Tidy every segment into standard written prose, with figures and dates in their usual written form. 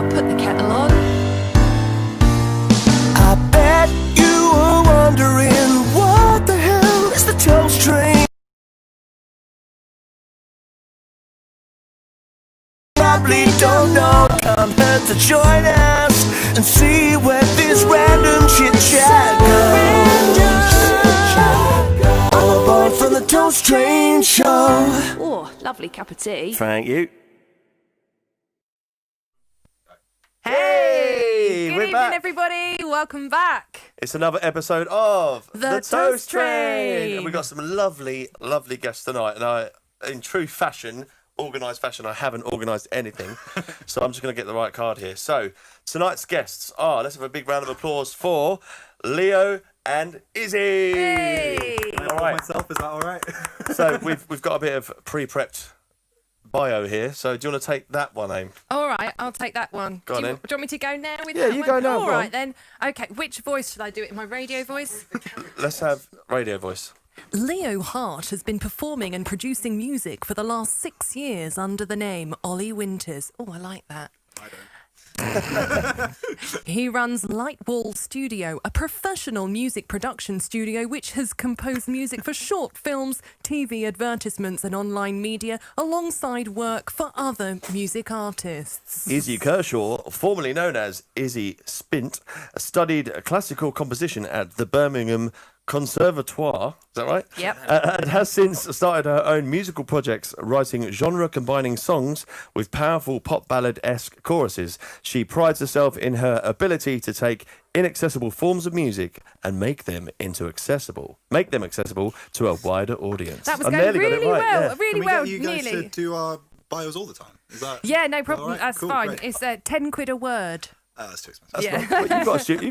Oh, put the kettle on. I bet you were wondering what the hell is the toast train? Probably don't know. Come here to join us and see where this random chit chat goes. All aboard from the Toast Train Show. Oh, lovely cup of tea. Thank you. Hey! Good we're evening, back. everybody. Welcome back. It's another episode of The Toast Train. And we've got some lovely, lovely guests tonight. And I, in true fashion, organised fashion, I haven't organised anything. So I'm just going to get the right card here. So tonight's guests are, let's have a big round of applause for Leo and Izzy. Hey! All right. Myself, is that all right? So we've got a bit of pre-prepped bio here. So do you want to take that one, Aim? All right, I'll take that one. Go on do you then. want me to go now with Yeah, that you one? go now, All go right, on. then. Okay, which voice should I do it in? My radio voice? Let's have radio voice. Leo Hart has been performing and producing music for the last 6 years under the name Ollie Winters. Oh, I like that. He runs Lightwall Studio, a professional music production studio which has composed music for short films, TV advertisements and online media, alongside work for other music artists. Izzy Kershaw, formerly known as Izzy Spint, studied classical composition at the Birmingham Conservatoire, is that right? Yep. And has since started her own musical projects, writing genre-combining songs with powerful pop ballad-esque choruses. She prides herself in her ability to take inaccessible forms of music and make them accessible to a wider audience. That was I going nearly got it really right, well, yeah. really Can we well, get you guys nearly. to do our bios all the time? Is that? Yeah, no problem. All right, That's cool, fine. great. It's 10 quid a word. That's too expensive. Yeah. Well, you've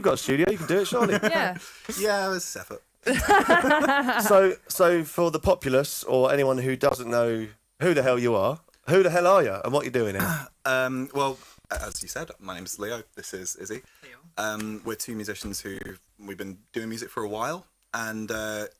got a studio, you can do it, surely. Yeah. Yeah, it's effort. So for the populace or anyone who doesn't know who the hell you are, who the hell are you and what you're doing here? Well, as you said, my name's Leo. This is Izzy. We're two musicians who we've been doing music for a while, and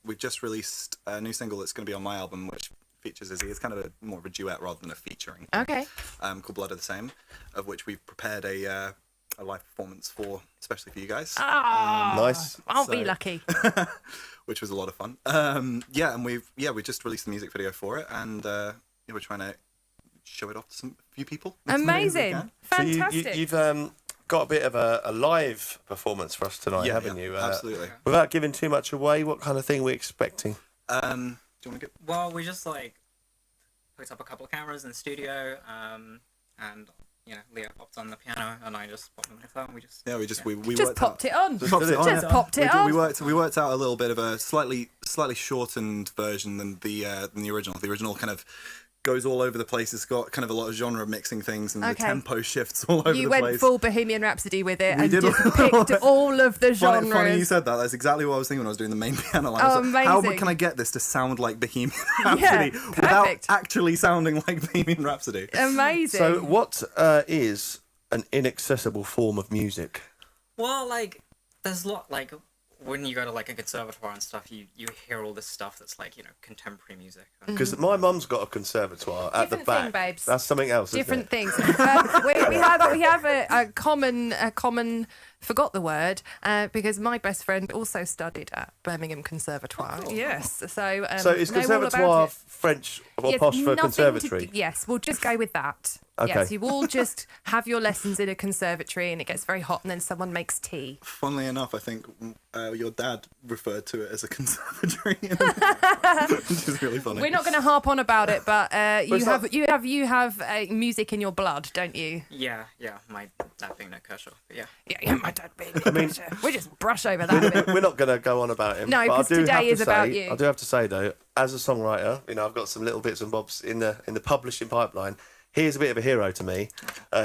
we've just released a new single that's going to be on my album, which features Izzy. It's kind of more of a duet rather than a featuring. Okay. Called Blood of the Same, of which we've prepared a live performance for, especially for you guys. Nice. I'll be lucky. Which was a lot of fun. Yeah, and we just released the music video for it, and we're trying to show it off to a few people. as many as we Amazing. can. Fantastic. So you've got a bit of a live performance for us tonight, haven't you? Absolutely. Without giving too much away, what kind of thing we're expecting? Do you want to get? Well, we just hooked up a couple of cameras in the studio, and Leo popped on the piano, and I just popped on the phone. We just We Just worked popped out, it on. Just popped it on. Just popped it on. We worked out a little bit of a slightly shortened version than the original. The original kind of goes all over the place. It's got kind of a lot of genre mixing things, and the tempo shifts all over You the went place. full Bohemian Rhapsody with it We and did just picked all of the genres. Funny you said that. That's exactly what I was thinking when I was doing the main piano line. Oh, I was like, how amazing. can I get this to sound like Bohemian Yeah, Rhapsody without perfect. actually sounding like Bohemian Rhapsody? Amazing. So what is an inaccessible form of music? well, there's a lot when you go to a conservatoire and stuff, you hear all this stuff that's contemporary music. Because my mum's got a conservatoire at the Different back. thing, babes. That's something else, Different isn't it? things. We have a common forgot the word because my best friend also studied at Birmingham Conservatoire. Yes, so So is know all about conservatoire it. French or Yes, posh for nothing to conservatory? yes, we'll just go with that. Okay. Yes, you all just have your lessons in a conservatory and it gets very hot and then someone makes tea. Funnily enough, I think your dad referred to it as a conservatory, which is really funny. We're not going to harp on about it, but it's you have music in your blood, don't you? Yeah, my dad being no Kershaw, but yeah. Yeah, my dad being. We just brush over that a bit. We're not going to go on about him. No, but I 'cause do today have to is about say- you. I do have to say though, as a songwriter, I've got some little bits and bobs in the publishing pipeline. He is a bit of a hero to me.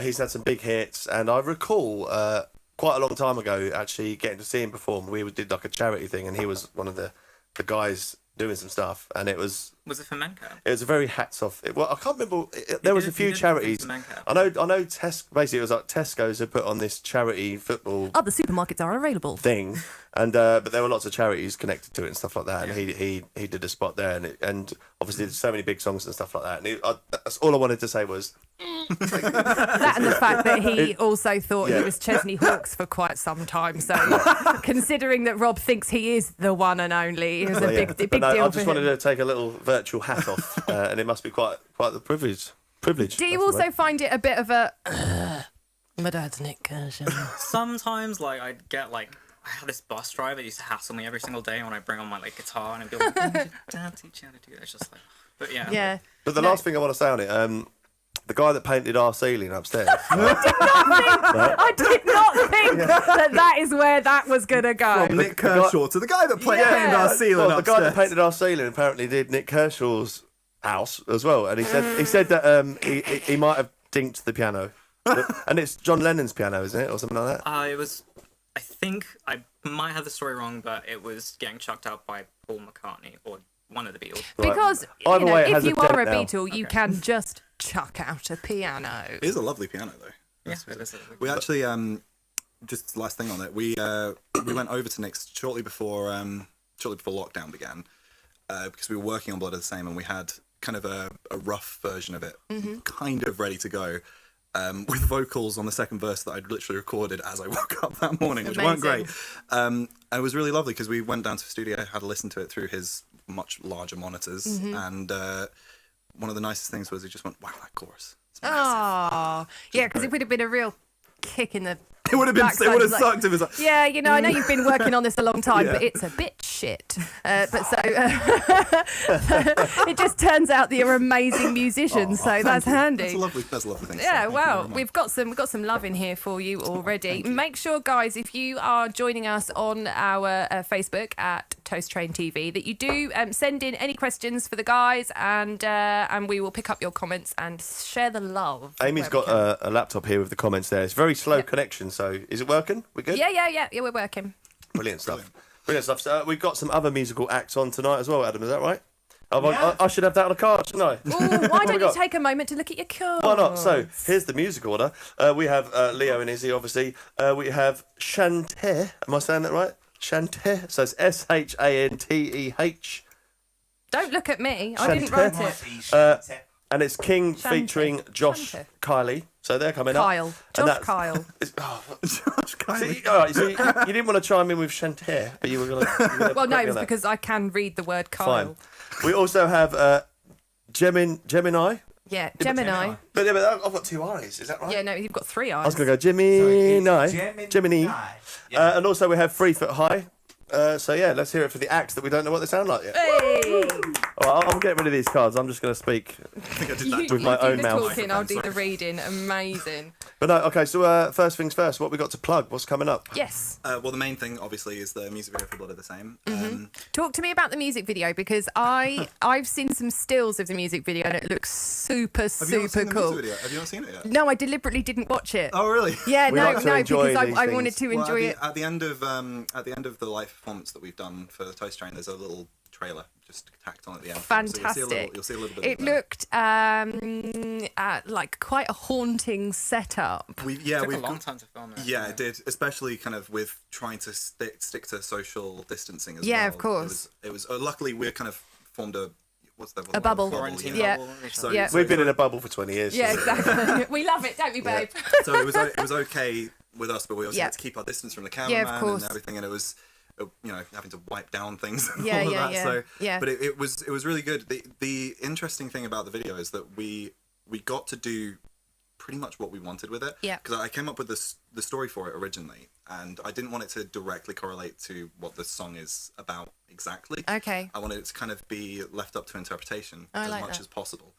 He's had some big hits, and I recall quite a long time ago actually getting to see him perform. We did a charity thing, and he was one of the guys doing some stuff, and it was Was it for Mencap? It was a very hats off. Well, I can't remember. There was a few He did charities. things for Mencap. I know. Basically, it was like Tesco's had put on this charity football Other supermarkets are available. thing, and but there were lots of charities connected to it and stuff like that. And he did a spot there, and obviously there's so many big songs and stuff like that. And that's all I wanted to say was That and the fact that he also thought Yeah. he was Chesney Hawkes for quite some time. So, considering that Rob thinks he is the one and only, it was a big But no, deal I for just him. wanted to take a little virtual hat off, and it must be quite the privilege. Do you that's the also word. find it a bit of a... My dad's Nick Kershaw. Sometimes, like, I'd get, like, I had this bus driver that used to hassle me every single day when I bring on my, like, guitar, and I'd be like, Dad, teach you how to do that. It's just like, but yeah. Yeah. But the last thing I want to say on it, the guy that painted our ceiling upstairs. I did not think that is where that was going to go. From Nick Kershaw to the guy that painted our ceiling Well, the guy that upstairs. painted our ceiling apparently did Nick Kershaw's house as well, and he said that he might have dinked the piano, and it's John Lennon's piano, isn't it, or something like that? It was, I think, I might have the story wrong, but it was getting chucked out by Paul McCartney, or one of the Beatles. Because, Either way, it if has a you are dent a now. Beatle, you can just chuck out a piano. It is a lovely piano, though. Yes, it is. We actually, just last thing on it, we went over to Nick's shortly before lockdown began, because we were working on Blood of the Same, and we had kind of a rough version of it, kind of ready to go, with vocals on the second verse that I'd literally recorded as I woke up that morning, which weren't great. And it was really lovely because we went down to the studio, had a listen to it through his much larger monitors, and one of the nicest things was he just went, "Wow, that chorus." It's massive." Oh, yeah, because it would have been a real kick in the... It would have been. backside. It would have Like, sucked if it was like. yeah, I know you've been working on this a long time, Yeah. but it's a bit shit. It just turns out that you're amazing musicians, so that's handy. That's a lovely thing. to say. Yeah, Thank you well, very much. we've got some love in here for you already. Make sure, guys, if you are joining us on our Facebook at Toast Train TV, that you do send in any questions for the guys, and we will pick up your comments and share the love. Amy's where we got can. a laptop here with the comments there. It's very slow connection, so is it working? We good? Yeah, we're working. Brilliant stuff. Brilliant stuff. So we've got some other musical acts on tonight as well, Adam. Is that right? I should have that on a card, shouldn't I? Ooh, why we don't you got? take a moment to look at your cards? Why not? So here's the music order. We have Leo and Izzy, obviously. We have Shanteh. Am I saying that right? Shanteh. So it's SHANTEH. Don't look at me. I didn't Shanteh. write it. And it's King Shanteh. featuring Josh Shanteh. Kylie. So they're coming up. Kyle. And Josh that's- Kyle. Josh Kylie. See, all right, so you didn't want to chime in with Shanteh, but you were going to. Well, no, it was because I can read the word Kyle. Fine. We also have Gemini. Yeah, Gemini. But I've got two eyes. Is that right? Yeah, no, you've got three eyes. I was going to go Gemini. Gemini. Yeah. And also we have 3 Foot High. So yeah, let's hear it for the acts that we don't know what they sound like yet. Hey! All right, I'm getting rid of these cards. I'm just going to speak. I think I did You, that. With you my do own the mouth. talking, I'll do the reading. Amazing. But no, okay. So first things first. What we got to plug? What's coming up? Yes. Well, the main thing, obviously, is the music video for Blood of the Same. Talk to me about the music video, because I've seen some stills of the music video and it looks super Have you not seen the cool. music video? Have you not seen it yet? No, I deliberately didn't watch it. Oh, really? Yeah, We no, like to enjoy because these I things. wanted to Well, enjoy it. at the end of the live performance that we've done for the Toast Train, there's a little trailer just tacked on at the end. Fantastic. You'll see a little bit. It of that. looked like quite a haunting setup. It took a long time to film it. Yeah, it did, especially kind of with trying to stick to social distancing as well. Yeah, of course. It was luckily we kind of formed a A bubble. Quarantine Yeah. bubble. So, Yeah. We've been in a bubble for 20 years. Yeah, so- exactly. We love it, don't we, babe? so it was okay with us, but we also Yeah. had to keep our distance from the Yeah, cameraman of course. and everything, and it was having to wipe down things and Yeah, all of yeah, that. yeah, So yeah. but it was really good. The interesting thing about the video is that we got to do pretty much what we wanted with it. Yeah. Because I came up with the story for it originally, and I didn't want it to directly correlate to what the song is about exactly. Okay. I wanted it to kind of be left up to interpretation I as like much that. as possible.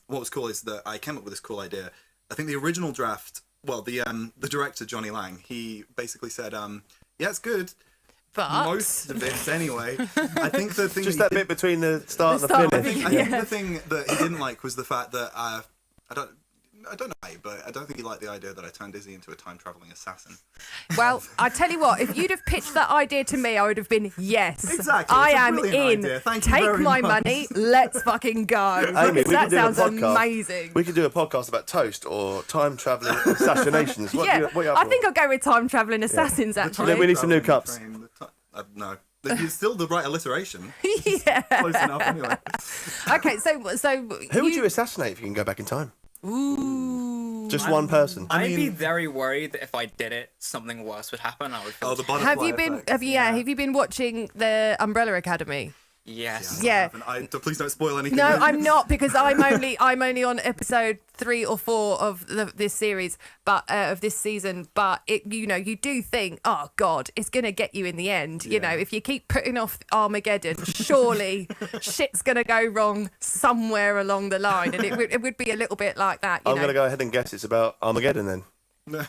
What was cool is that I came up with this cool idea. I think the original draft, well, the director Johnny Lang, he basically said, "Yeah, it's good." But Most of it, anyway. I think the thing Just that that bit between the start The and the start, finish. I think the thing that he didn't like was the fact that I don't know why, but I don't think he liked the idea that I turned Izzy into a time-traveling assassin. Well, I tell you what, if you'd have pitched that idea to me, I would have been, yes. Exactly. I It's a am brilliant in. idea. Thank you Take very my much. money. Let's fucking go. Amy, we That could do a sounds podcast. amazing. We could do a podcast about toast or time travelling assassinations. What Yeah, what you up I for? think I'll go with time travelling assassins, actually. Then we need some new cups. No. It's still the right alliteration. Yeah. Close enough anyway. Okay, so Who would you assassinate if you can go back in time? Ooh. Just one person. I'd be mean- very worried that if I did it, something worse would happen. I would feel. Oh, the butterfly Have you been? effect. Have you been watching the Umbrella Academy? Yes. Yeah. Please don't spoil anything. No, I'm not, because I'm only on episode 3 or 4 of this series, but of this season. But you do think, oh God, it's gonna get you in the end. You know, if you keep putting off Armageddon, surely shit's gonna go wrong somewhere along the line, and it would be a little bit like that. I'm going to go ahead and guess it's about Armageddon then.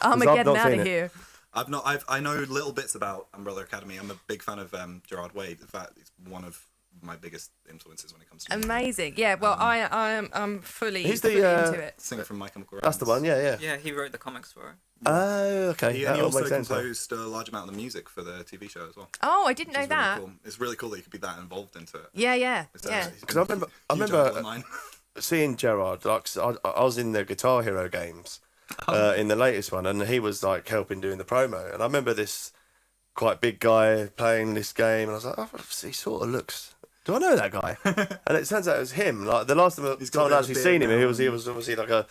Armageddon not out seen of it. here. I know little bits about Umbrella Academy. I'm a big fan of Gerard Way. In fact, it's one of my biggest influences when it comes to music. Amazing. Yeah. Well, I'm fully, He's the, fully into it. Singer from My Chemical That's Romance. the one, yeah. Yeah, he wrote the comics for it. Oh, okay. And That he all also makes sense. composed a large amount of the music for the TV show as well. Oh, I didn't know Which is really that. cool. It's really cool that you could be that involved into it. Yeah. It's Yeah. Because I remember seeing Gerard, like, I was in the Guitar Hero games in the latest one, and he was like helping doing the promo. And I remember this quite big guy playing this game, and I was like, oh, he sort of looks. Do I know that guy? And it turns out it was him. Like the last time I'd actually seen him, he was obviously like a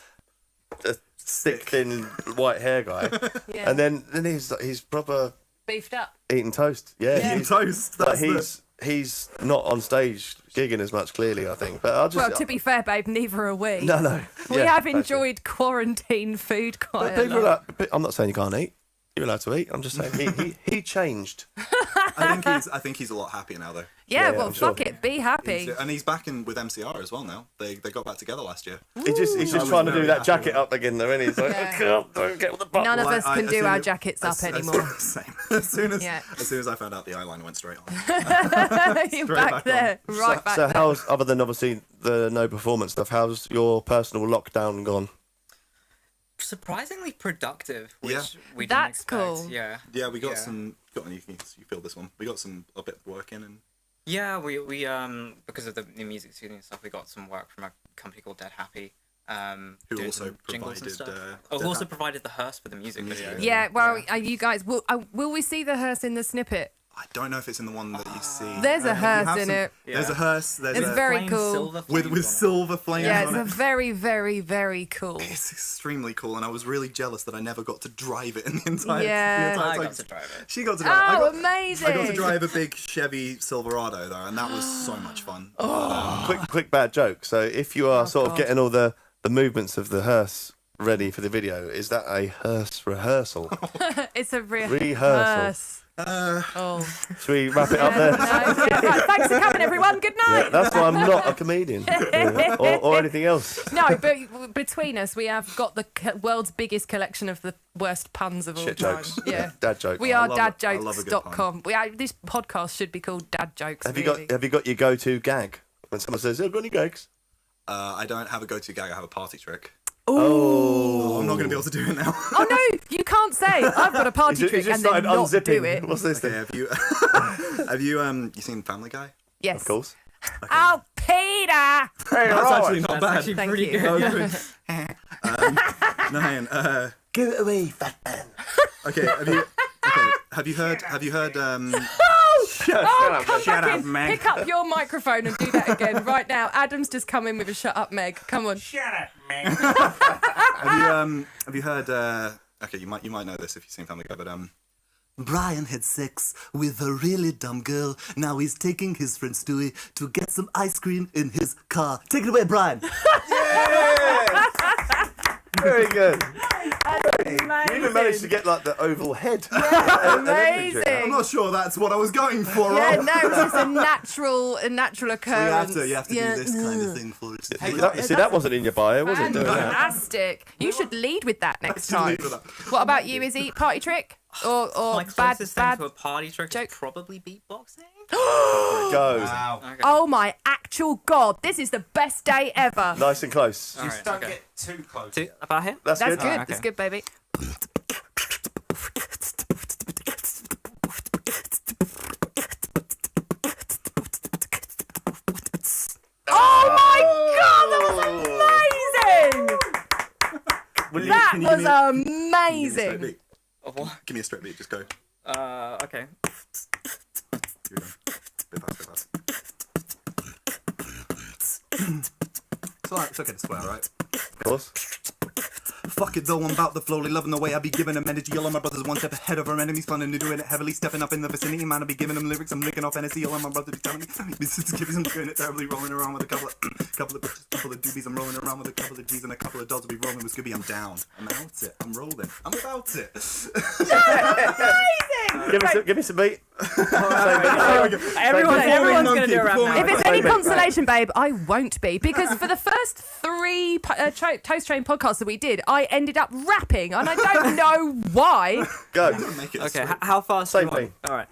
thick, thin, white hair guy. Yeah. And then he's proper Beefed up. eating toast. Yeah, Eating toast. Like That's he's not on stage gigging as much, clearly, I think. But I just Well, to be fair, babe, neither are we. no. We Yeah, have actually. enjoyed quarantine food But quite a people are lot. like, I'm not saying you can't eat. You're allowed to eat. I'm just saying he changed. I think he's a lot happier now though. Yeah, yeah, well, I'm sure. fuck it. Be happy. And he's back in with MCR as well now. They got back together last year. He's just was trying to do very that happy jacket with up again, though, and he's like, Yeah. "God, don't get with the button." None of Well, us can as do soon our as- jackets up as- anymore. Same. As soon as Yeah. I found out the eyeliner went straight on. You're Straight back back there. Right back So there. how's, other than obviously the no performance stuff, how's your personal lockdown gone? Surprisingly productive, which Yeah. we didn't That's expect. cool. Yeah. Yeah, we got Yeah. some. You feel this one. We got a bit of work in, and Yeah, we because of the new music studio and stuff, we got some work from a company called Dead Happy. Who doing also some jingles and provided, stuff. Dead who also Happy. provided the hearse for the music video. Yeah, well, you guys, will we see the hearse in the snippet? I don't know if it's in the one that you see. There's a You hearse have in it. There's a Yeah. hearse. There's It's a, very Plain cool. silver with flames on it. silver flames Yeah, on it's it. very, very, very cool. It's extremely cool, and I was really jealous that I never got to drive it in the entire. Yeah. the entire I time. got to drive it. She got to drive. Oh, I got amazing. to drive a big Chevy Silverado though, and that was so much fun. Quick bad joke. So if you are sort of God. getting all the movements of the hearse ready for the video, is that a hearse rehearsal? It's a Rehearsal. rehearse. Oh. Should we wrap it up No, there? yeah, right, thanks for coming, everyone. Good night. Yeah, that's why I'm not a comedian or anything else. No, but between us, we have got the world's biggest collection of the worst puns of all Shit time. jokes. Yeah. Dad jokes. We I are love it. I love a good dadjokes.com. This podcast should be called Dad Jokes. Have you really. got your go-to gag when someone says, "Oh, got any gags?" I don't have a go-to gag. I have a party trick. Oh, I'm not going to be able to do it now. Oh no, you can't say I've got a party trick and then not do it. What's this Okay, thing? have you seen Family Guy? Yes. Of course. Oh, Peter. That's actually not That's bad. actually Thank pretty you. good. Nine. Give it away, fat man. Okay. Have you heard? Shut Oh, up. come Shut back up, in. Meg. Pick up your microphone and do that again right now. Adam's just come in with a shut up, Meg. Come on. Have you heard? Okay, you might know this if you've seen Family Guy, but Brian had sex with a really dumb girl. Now he's taking his friend Stewie to get some ice cream in his car. Take it away, Brian. Very good. You Amazing. even managed to get like the oval head. Amazing. I'm not sure that's what I was going for. Yeah, Rob. no, it's just a natural occurrence. You have to do this kind of thing for it. See, that wasn't in your bio, was it? Doing that? Fantastic. You should lead with that next should time. lead with that. What about you, Izzy? Party trick? Or My bad closest thing bad to a party trick joke? is probably beatboxing. Go. Wow. Okay. Oh my actual God, this is the best day ever. Nice and close. All Just right, don't okay. get too close. About here? That's That's good. good. okay. That's good, baby. Oh my God, that was amazing! That Can you give was me a- Give me a straight amazing. beat. Of what? Give me a straight beat. Just go. Okay. Here we go. Bit fast, bit fast. It's okay to swear, right? Of course. Fuck it though, I'm about the flow, loving the way I be giving them energy. All of my brothers one step ahead of our enemies, planning to do it heavily, stepping up in the vicinity. Man, I be giving them lyrics, I'm licking off energy. All of my brothers be telling me, this is giving them doing it terribly, rolling around with a couple of bitches, couple of doobies. I'm rolling around with a couple of G's and a couple of dogs. I'll be rolling with Scooby. I'm down. I'm out it. I'm rolling. I'm about it. Give me some beat. Everyone's going to do a rap now. If it's any consolation, babe, I won't be, because for the first 3 Toast Train podcasts that we did, I ended up rapping, and I don't know why. Go. Make it Okay, how fast Same do you want? thing. All right.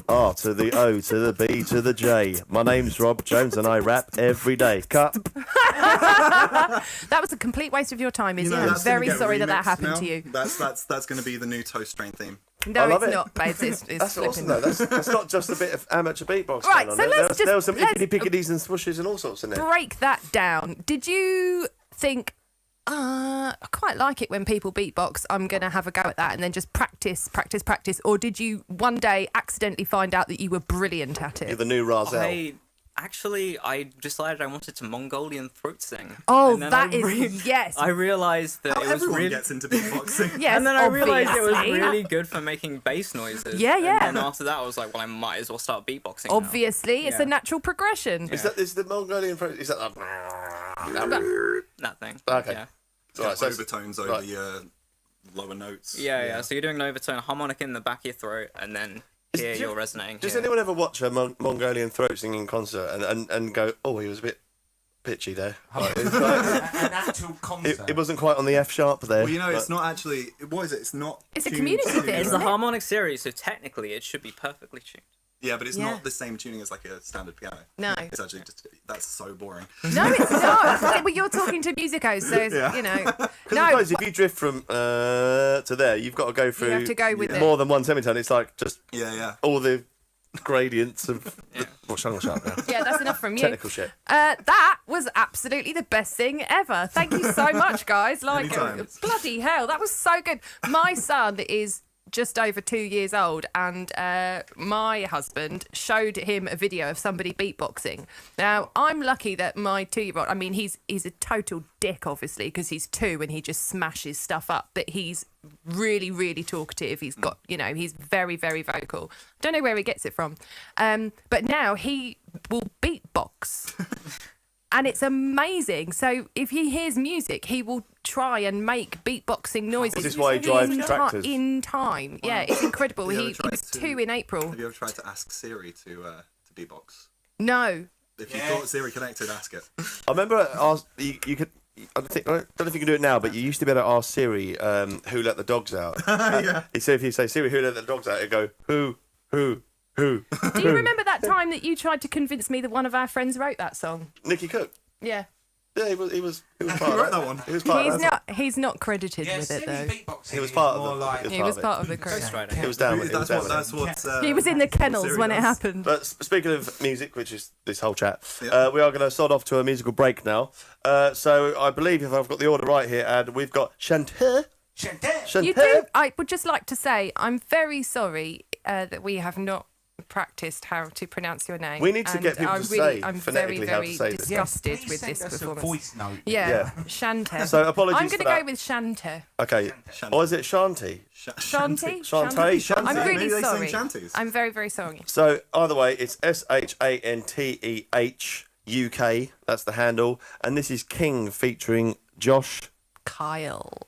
R to the O to the B to the J. My name's Rob Jones and I rap every day. Cut. That was a complete waste of your time, Izzy. I'm that's gonna very get sorry that remixed happened now. to you. That's going to be the new Toast Train theme. No, I love it's it. not, babes. It's That's flipping. awesome though. That's not just a bit of amateur beatbox. Right, going on so there. let's There was some let's- ickity pickities and swooshes and all sorts in there. Break that down. Did you think, I quite like it when people beatbox, I'm going to have a go at that, and then just practice? Or did you one day accidentally find out that you were brilliant at You're it? the new Razel. I decided I wanted to Mongolian throat sing. Oh, And then that is, yes. I realised that How it was everyone really. gets into beatboxing. Yes, And then I realised it was obviously. really good for making bass noises. Yeah, yeah. And then after that, I was like, well, I might as well start beatboxing. now. Obviously, it's Yeah. a natural progression. Is the Mongolian phrase? Is that That thing. Okay. Yeah. right? So Overtones over right. your lower notes. Yeah. So you're doing an overtone harmonic in the back of your throat, and then here do- you're resonating. does here. anyone ever watch a Mongolian throat singing concert and go, oh, he was a bit pitchy there? Like, it's like- An actual concert. it wasn't quite on the F sharp there. Well, you know, but- it's not actually. What is it? It's not. It's a tuned community to- thing. It's the harmonic series, so technically it should be perfectly tuned. Yeah, but it's Yeah. not the same tuning as like a standard piano. No. It's actually just. That's so boring. No, it's not. Well, you're talking to musicos, so, you know. Because No, suppose if you drift from to there, you've got to go through have to go with it. more than one semitone. It's like just Yeah. all the gradients of. Well, shut up now. yeah, that's enough from you. Technical shit. That was absolutely the best thing ever. Thank you so much, guys. Like, Anytime. bloody hell, that was so good. My son is just over 2 years old, and my husband showed him a video of somebody beatboxing. Now, I'm lucky that my 2-year-old, I mean, he's a total dick, obviously, because he's 2 and he just smashes stuff up, but he's really, really talkative. He's got, he's very, very vocal. Don't know where he gets it from. But now he will beatbox. And it's amazing. So if he hears music, he will try and make beatboxing noises. Is this why he drives tractors? In time. Yeah, it's incredible. Have you He ever tried was to- 2 in April. Have you ever tried to ask Siri to beatbox? No. If you thought Siri connected, ask it. I remember you could. I don't know if you can do it now, but you used to be able to ask Siri who let the dogs out. Yeah. So if you say Siri who let the dogs out, it'd go who. Do you remember that time that you tried to convince me that one of our friends wrote that song? Nicky Cook. Yeah. Yeah, he was part of wrote that one? He was part of that. He's not credited Yeah, with it Siri though. beatboxing He was is part of more the- like. He was part of the Ghost crew. Rider. He was down with it. That's what. He was in the kennels Siri when it does. happened. But speaking of music, which is this whole chat, Yeah. we are going to start off to a musical break now. So I believe, if I've got the order right here, Ad, we've got Chanteur. Chantel. You do. I would just like to say I'm very sorry that we have not practiced how to pronounce your name. We need to And get people I to really, say I'm phonetically very, how to very say this. disgusted Please with send this us a performance. voice note. Yeah, Shanta. So apologies I'm for going to that. go with Shanta. Okay. Shanty. Or is it Shanti? Shanti? Shantae? Shanty. I'm really Maybe they sing sorry. shanties. I'm very, very sorry. So either way, it's SHANTEH UK. That's the handle. And this is King featuring Josh. Kyle.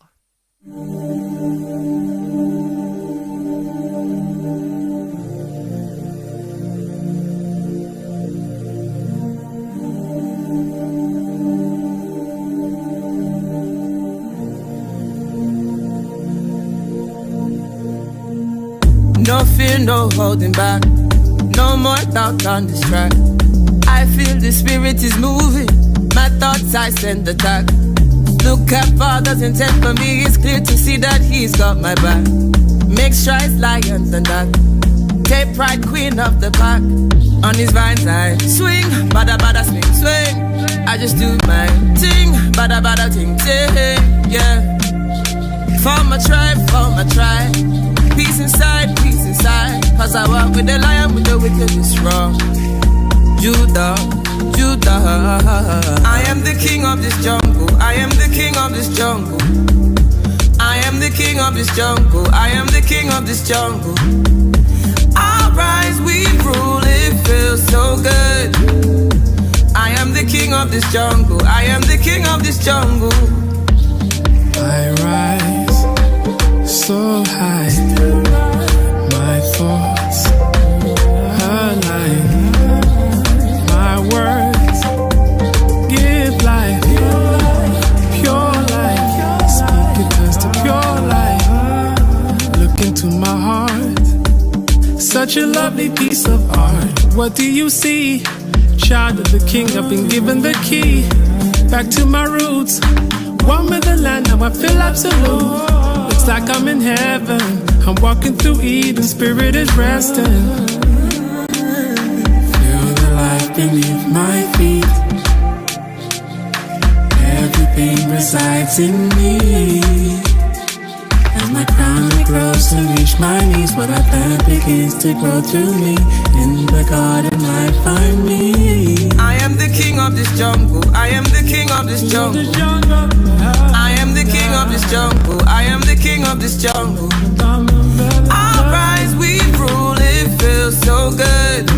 Nothing fear, no holding back. No more doubt on this track. I feel the spirit is moving. My thoughts I send attack. Look at Father's intent for me. It's clear to see that he's got my back. Make strides, lions and that. Take pride, queen of the pack. On his vines I swing, bada bada swing, swing. I just do my thing, bada bada ting ting, yeah. For my tribe, for my tribe. Peace inside, peace inside. Cause I walk with the lion, with the wickedness wrong. Judah, Judah. I am the king of this jungle. I am the king of this jungle. I am the king of this jungle. I am the king of this jungle. Our rise, we rule, it feels so good. I am the king of this jungle. I am the king of this jungle. I rise so high. My thoughts align. My words give life, pure life. Speak it as to pure life. Look into my heart. Such a lovely piece of art. What do you see? Child of the king, I've been given the key. Back to my roots. One with the land, now I feel absolute. Looks like I'm in heaven. I'm walking through Eden, spirit is resting. Feel the life beneath my feet. Everything resides in me. As my crown grows to reach my knees, what I plant begins to grow through me. In the garden I find me. I am the king of this jungle. I am the king of this jungle. I am the king of this jungle. I am the king of this jungle. Our rise, we rule, it feels so good.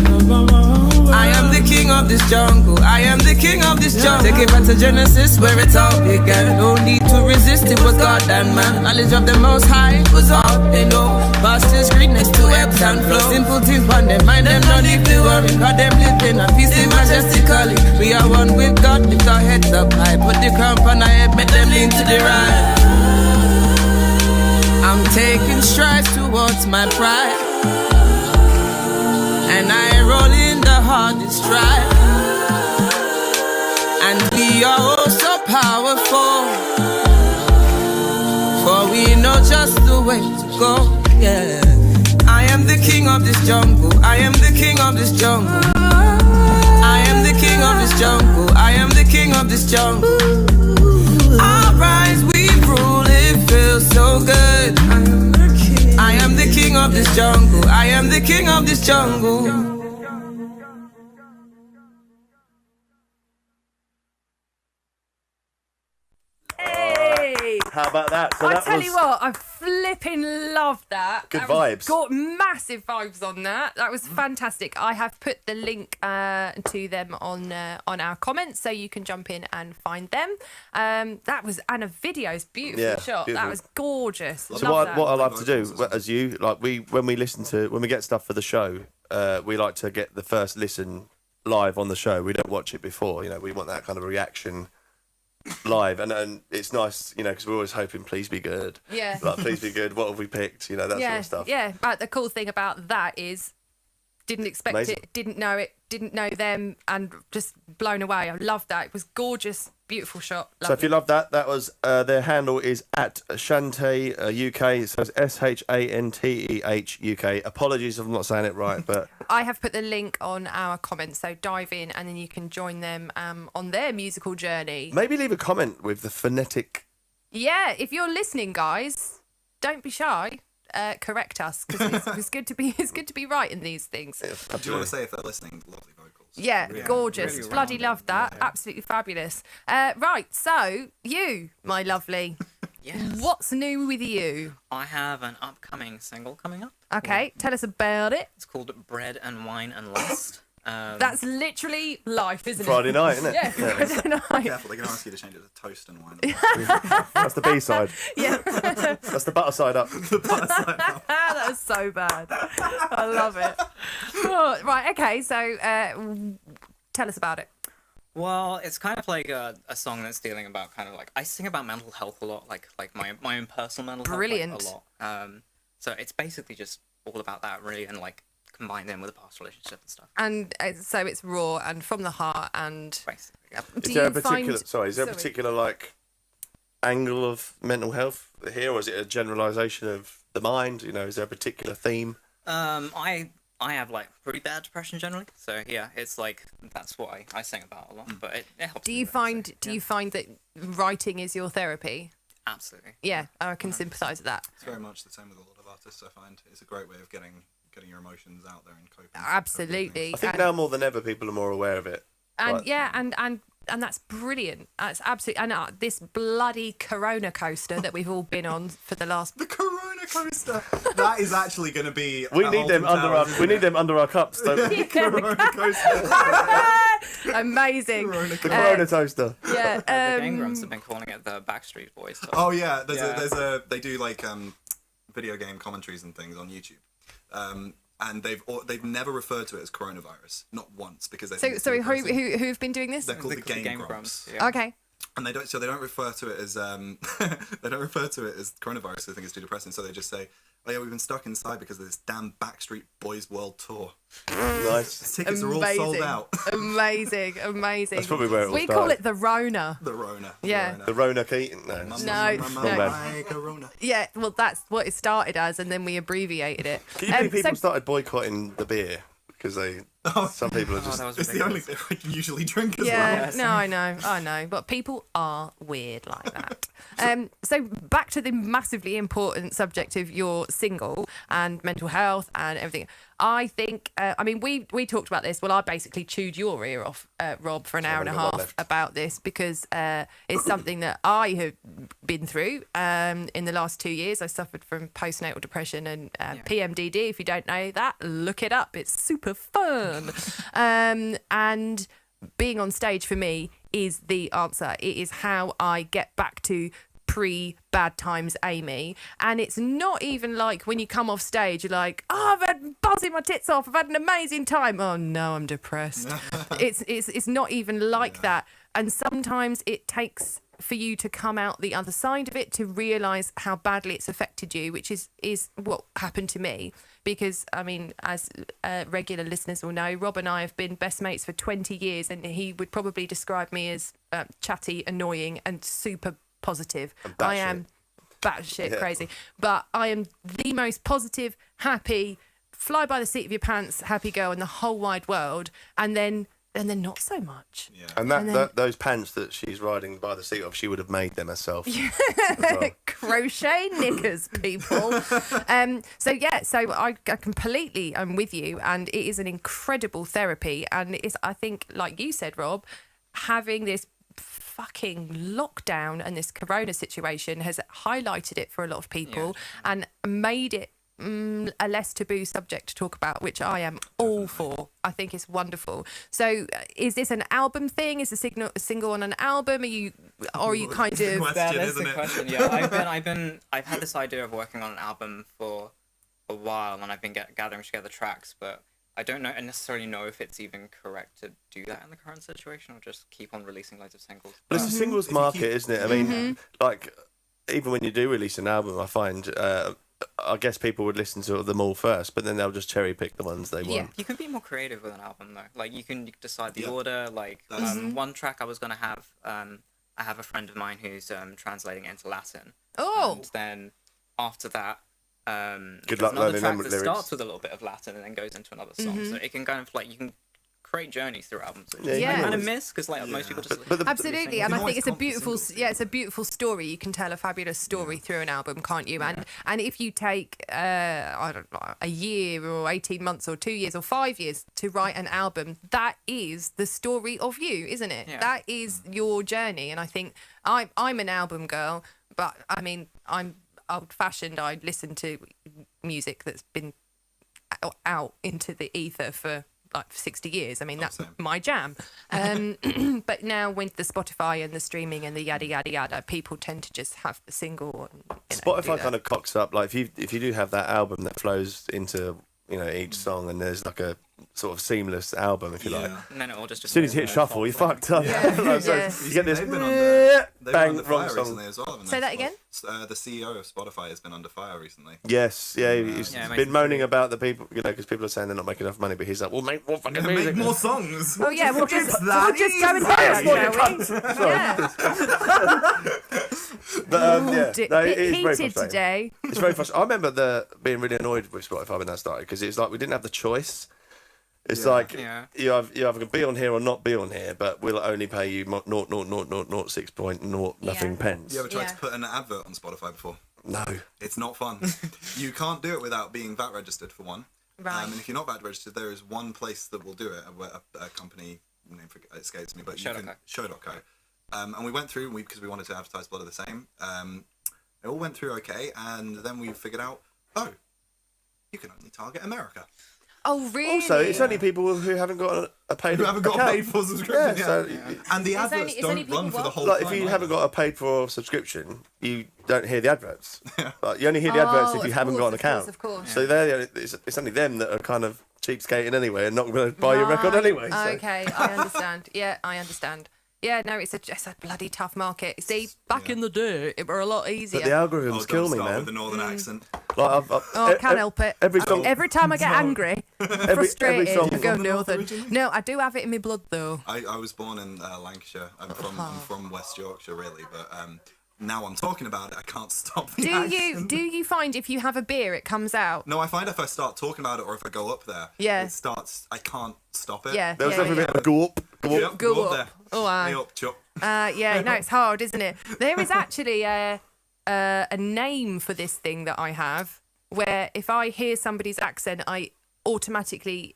I am the king of this jungle. I am the king of this jungle. Take it back to Genesis where it all began. No need to resist, it was God and man. Knowledge of the Most High was all they know. Pastures greenness to ebbs and flow. Simple things on them mind, them no need to worry. Cause them live in a peace majestically. We are one with God, lift our heads up high. Put the crown on our head, make them lean to the right. I'm taking strides towards my pride. And I roll in the hardest stride. And we are all so powerful. For we know just the way to go, yeah. I am the king of this jungle. I am the king of this jungle. I am the king of this jungle. I am the king of this jungle. Our rise, we rule, it feels so good. I am the king of this jungle. I am the king of this jungle. Hey! How about that? So I that tell was you what, I flipping loved that. Good That was vibes. Got massive vibes on that. That was fantastic. I have put the link to them on our comments, so you can jump in and find them. That was, and a video's beautiful shot. beautiful. That was gorgeous. So Love that. what I love to do, as you like, when we get stuff for the show, we like to get the first listen live on the show. We don't watch it before. You know, we want that kind of reaction live, and it's nice, you know, because we're always hoping, please be good. Yeah. Like, please be good. What have we picked? You know, that sort of stuff. Yeah, but the cool thing about that is didn't expect Amazing. it, didn't know them, and just blown away. I loved that. It was gorgeous, beautiful shot. So if you love that, that was their handle is at Shanteh UK. So it's SHANTEH UK. Apologies if I'm not saying it right, but I have put the link on our comments, so dive in and then you can join them on their musical journey. maybe leave a comment with the phonetic. Yeah, if you're listening, guys, don't be shy. Correct us, because it's good to be right in these things. Do you want to say if they're listening? Lovely vocals. Yeah, Really, gorgeous. really Bloody rounded, loved that. yeah. Absolutely fabulous. Right, so you, my lovely, Yes. what's new with you? I have an upcoming single coming up. Okay, tell us about it. It's called Bread and Wine and Lust. That's literally life, isn't Friday it? night, isn't it? Yeah, Friday night. Careful, they're going to ask you to change it to toast and wine. That's the B side. Yeah, That's the butter side up. that was so bad. I love it. Oh, right, okay, so tell us about it. Well, it's kind of like a song that's dealing about kind of like, I sing about mental health a lot, like my own personal mental health. Brilliant. Like, a lot. So it's basically just all about that really, and like combined in with a past relationship and stuff. And so it's raw and from the heart. And Basically, yeah. Is there a particular like angle of mental health here, or is it a generalisation of the mind? You know, is there a particular theme? I have like pretty bad depression generally, so yeah, it's like that's what I sing about a lot. But it helps. Do you find that writing is your therapy? Absolutely. Yeah, I can sympathise with that. It's very much the same with a lot of artists. I find it's a great way of getting your emotions out there and coping. Absolutely. I think now more than ever, people are more aware of it. And Like- yeah, and that's brilliant. That's absolutely. And this bloody Corona coaster that we've all been on for the last. The Corona coaster. That is actually going to be. We need them under our. We need them under our cups. Don't we? Corona coaster. Amazing. The Corona toaster. Yeah. The Game Grumps have been calling it the Backstreet Boys. So. Oh yeah, they do like video game commentaries and things on YouTube. And they've never referred to it as coronavirus, not once, because they. So sorry, who've been doing this? They're called the Game Game Grumps. Grumps. Yeah. Okay. And they don't refer to it as they don't refer to it as coronavirus. I think it's too depressing. So they just say, "Oh yeah, we've been stuck inside because of this damn Backstreet Boys World Tour." Nice. The tickets are all sold out. Amazing. That's probably where it all We started. call it the Rona. The Rona. Yeah. The Rona Keaton. No. No. Corona. Yeah, well, that's what it started as, and then we abbreviated it. Can you believe people started boycotting the beer because some people are just. that was It's the only ridiculous. beer I usually drink as Yeah, well. no, I know, but people are weird like that. So back to the massively important subject of your single and mental health and everything. I think, I mean, we talked about this. Well, I basically chewed your ear off, Rob, for an hour and a I've got one half left. about this because it's something that I have been through in the last 2 years. I suffered from postnatal depression and PMDD. If you don't know that, look it up. It's super fun. And being on stage for me is the answer. It is how I get back to pre-bad times Amy. And it's not even like when you come off stage you're like, oh, I've had buzzing my tits off, I've had an amazing time, oh no, I'm depressed. it's not even like that. And sometimes it takes for you to come out the other side of it to realise how badly it's affected you, which is what happened to me. Because, I mean, as regular listeners will know, Rob and I have been best mates for 20 years, and he would probably describe me as chatty, annoying, and super positive. I am batshit crazy. But I am the most positive, happy, fly by the seat of your pants, happy girl in the whole wide world. And then not so much. Yeah. And those pants that she's riding by the seat of, she would have made them herself. as well. Crochet knickers, people. So I completely am with you, and it is an incredible therapy. And it's, I think, like you said, Rob, having this fucking lockdown and this corona situation has highlighted it for a lot of people and made it a less taboo subject to talk about, which I am all for. I think it's wonderful. So is this an album thing? Is the single on an album? Are you kind of Question, That's isn't the it? question. Yeah, I've had this idea of working on an album for a while, and I've been gathering together tracks, but I don't necessarily know if it's even correct to do that in the current situation or just keep on releasing loads of singles. But it's a singles market, isn't it? I mean, like, even when you do release an album, I find, I guess people would listen to them all first, but then they'll just cherry pick the ones they want. You can be more creative with an album though. Like you can decide the order. Like one track I was gonna have. I have a friend of mine who's translating it into Latin. Oh. And then after that, Good there's luck another learning track them that lyrics. starts with a little bit of Latin and then goes into another song. So it can kind of like you can create journeys through albums. Which Yeah, you you kind can of miss because like most people just But the, Absolutely, and You I can think it's a always beautiful, comp the singles. it's a beautiful story. You can tell a fabulous story through an album, can't you? And if you take, I don't know, a year or 18 months or 2 years or 5 years to write an album, that is the story of you, isn't it? Yeah. That is your journey. And I think I'm an album girl, but I mean, I'm old-fashioned. I listen to music that's been out into the ether for like 60 years. I mean, that's same. my jam. But now with the Spotify and the streaming and the yada yada yada, people tend to just have the single. And, do Spotify that. kind of cocks up. Like if you do have that album that flows into each song, and there's like a sort of seamless album, if you like. And then it all just As soon as you hit shuffle, you're fucked up. Yeah. So Yeah. you get this They've been under bang, wrong fire song. recently as well. haven't Say they? that again? The CEO of Spotify has been under fire recently. Yes, yeah, he's Yeah, it makes been it moaning about the people, because people are saying they're not making enough money, but he's like, well, make more fucking music. Make more songs. Oh yeah, we'll just go and do Yes, that, shall we? Yeah. But yeah, Bit no, it is very heated frustrating. today. It's very frustrating. I remember being really annoyed with Spotify when that started, because it's like we didn't have the choice. It's like you either can be on here or not be on here, but we'll only pay you 0.0 nothing pence. You ever tried to put an advert on Spotify before? No. It's not fun. You can't do it without being VAT registered, for one. Right. And if you're not VAT registered, there is one place that will do it, a company name escapes me, but Show.co. And we went through, because we wanted to advertise Blood of the Same. It all went through okay, and then we figured out, you can only target America. Oh really? Also, it's only people who haven't got a paid Who haven't got account. a paid for subscription. Yeah, so And the adverts it's only don't run people for the what? whole like time. if you haven't either. got a paid for subscription, you don't hear the adverts. Like, you only hear the adverts if you haven't got an account. Of course. So it's only them that are kind of cheapskating anyway and not going to buy your record anyway. So. Okay, I understand. Yeah, I understand. Yeah, no, it's a bloody tough market. See, back in the day, it were a lot easier. But the algorithms don't kill me, start man. with the northern accent. Like, I can't help it. Every song, Every time I get angry, frustrated, song- I go From the north northern. originally? No, I do have it in my blood though. I was born in Lancashire. I'm from West Yorkshire, really, but now I'm talking about it, I can't stop the accent. Do you find if you have a beer, it comes out? No, I find if I start talking about it or if I go up there, it starts. I can't stop it. Yeah, there was yeah, definitely yeah. a go up. Yep, Go up up. there. Oh, aye. Hey up, chop. Yeah, no, it's hard, isn't it? There is actually a name for this thing that I have, where if I hear somebody's accent, I automatically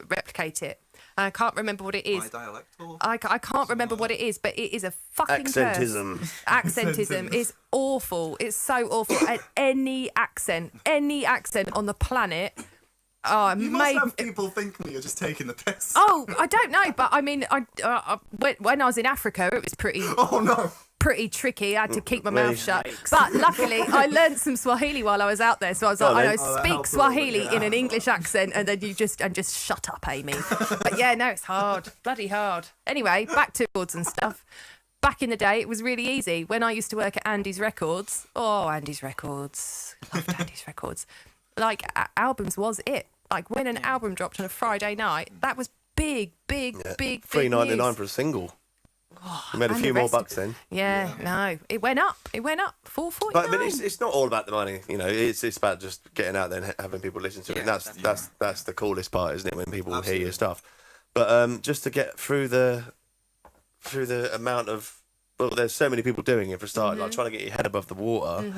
replicate it. I can't remember what it is. Bi-dialectal? I can't remember what it is, but it is a fucking Accentism. curse. Accentism is awful. It's so awful. And any accent on the planet. Oh, You must have people thinking you're just taking the piss. Oh, I don't know, but I mean, when I was in Africa, it was pretty. Oh no. Pretty tricky. I had to keep my mouth shut. But luckily, I learnt some Swahili while I was out there. So I was like, I speak Swahili in an English accent, and then just shut up, Amy. But yeah, no, it's hard, bloody hard. Anyway, back to records and stuff. Back in the day, it was really easy. When I used to work at Andy's Records, Andy's Records, loved Andy's Records. Like albums was it. Like when an album dropped on a Friday night, that was big $3.99 news. for a single. We made a And few the more rest bucks then. Yeah, no, it went up. $4.49. But it's not all about the money, It's about just getting out there and having people listen to it. And that's the coolest part, isn't it? When people hear your stuff. But just to get through the amount of there's so many people doing it for a start, like trying to get your head above the water,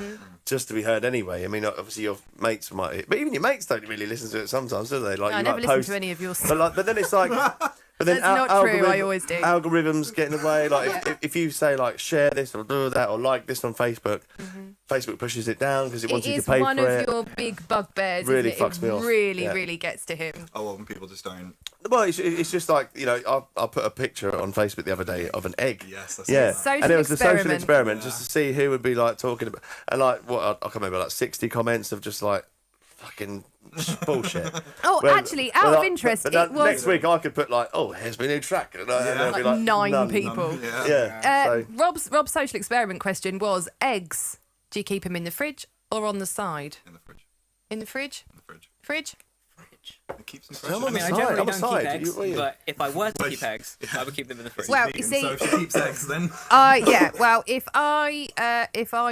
just to be heard anyway. I mean, obviously your mates might, but even your mates don't really listen to it sometimes, do they? Like I you never might listen post, to any of your stuff. but then it's like. But then That's not true, I always do. Algorithms get in the way. Like if you say like share this or do that or like this on Facebook, Facebook pushes it down because it wants you to pay for it. It is one of your big bugbears. Really isn't it? fucks me off. Really gets to him. Oh, well, when people just don't. Well, it's just like I put a picture on Facebook the other day of an egg. Yes, that's Social and it was a social experiment. experiment just to see who would be like talking about and like what I can't remember like 60 comments of just like fucking bullshit. Oh, actually, out of interest, but it was next week I could put like, oh, here's my new track, and there'll be like nine people. Yeah. Rob's social experiment question was eggs. Do you keep them in the fridge or on the side? In the fridge. In the fridge? In the fridge. Fridge? It keeps them fresh. I'm on the I side. generally I'm don't aside. keep eggs, What are you? but if I were to keep eggs, I would keep them in the fridge. Well, you see, So if she keeps eggs, then. yeah. Well, if I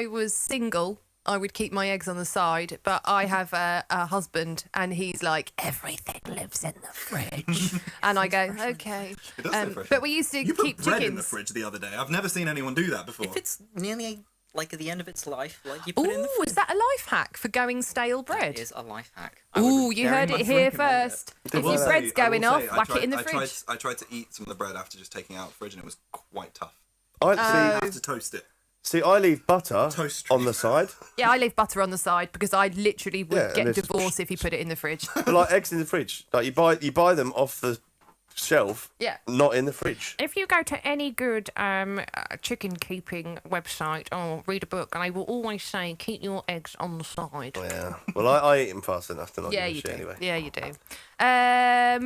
was single, I would keep my eggs on the side. But I have a husband, and he's like, everything lives in the fridge, and I go, okay. It does stay fresh. But we used to You put keep bread chickens. in the fridge the other day. I've never seen anyone do that before. If it's nearly like at the end of its life, like you put it in the Ooh, fridge. is that a life hack for going stale bread? That is a life hack. I Ooh, would you very heard it much here recommend it. first. If your bread's going off, whack it in the fridge. I tried to eat some of the bread after just taking it out of the fridge, and it was quite tough. I You have to toast it. see. I leave butter Toast on the side, Yeah, I leave butter on the side because I literally would Yeah, and get it's- divorced if you put it in the fridge. but like eggs in the fridge. Like you buy them off the shelf, Yeah. not in the fridge. If you go to any good chicken keeping website or read a book, they will always say keep your eggs on the side. Oh, yeah. Well, I eat them fast enough to not Yeah, give a you shit do. anyway. Yeah, you do.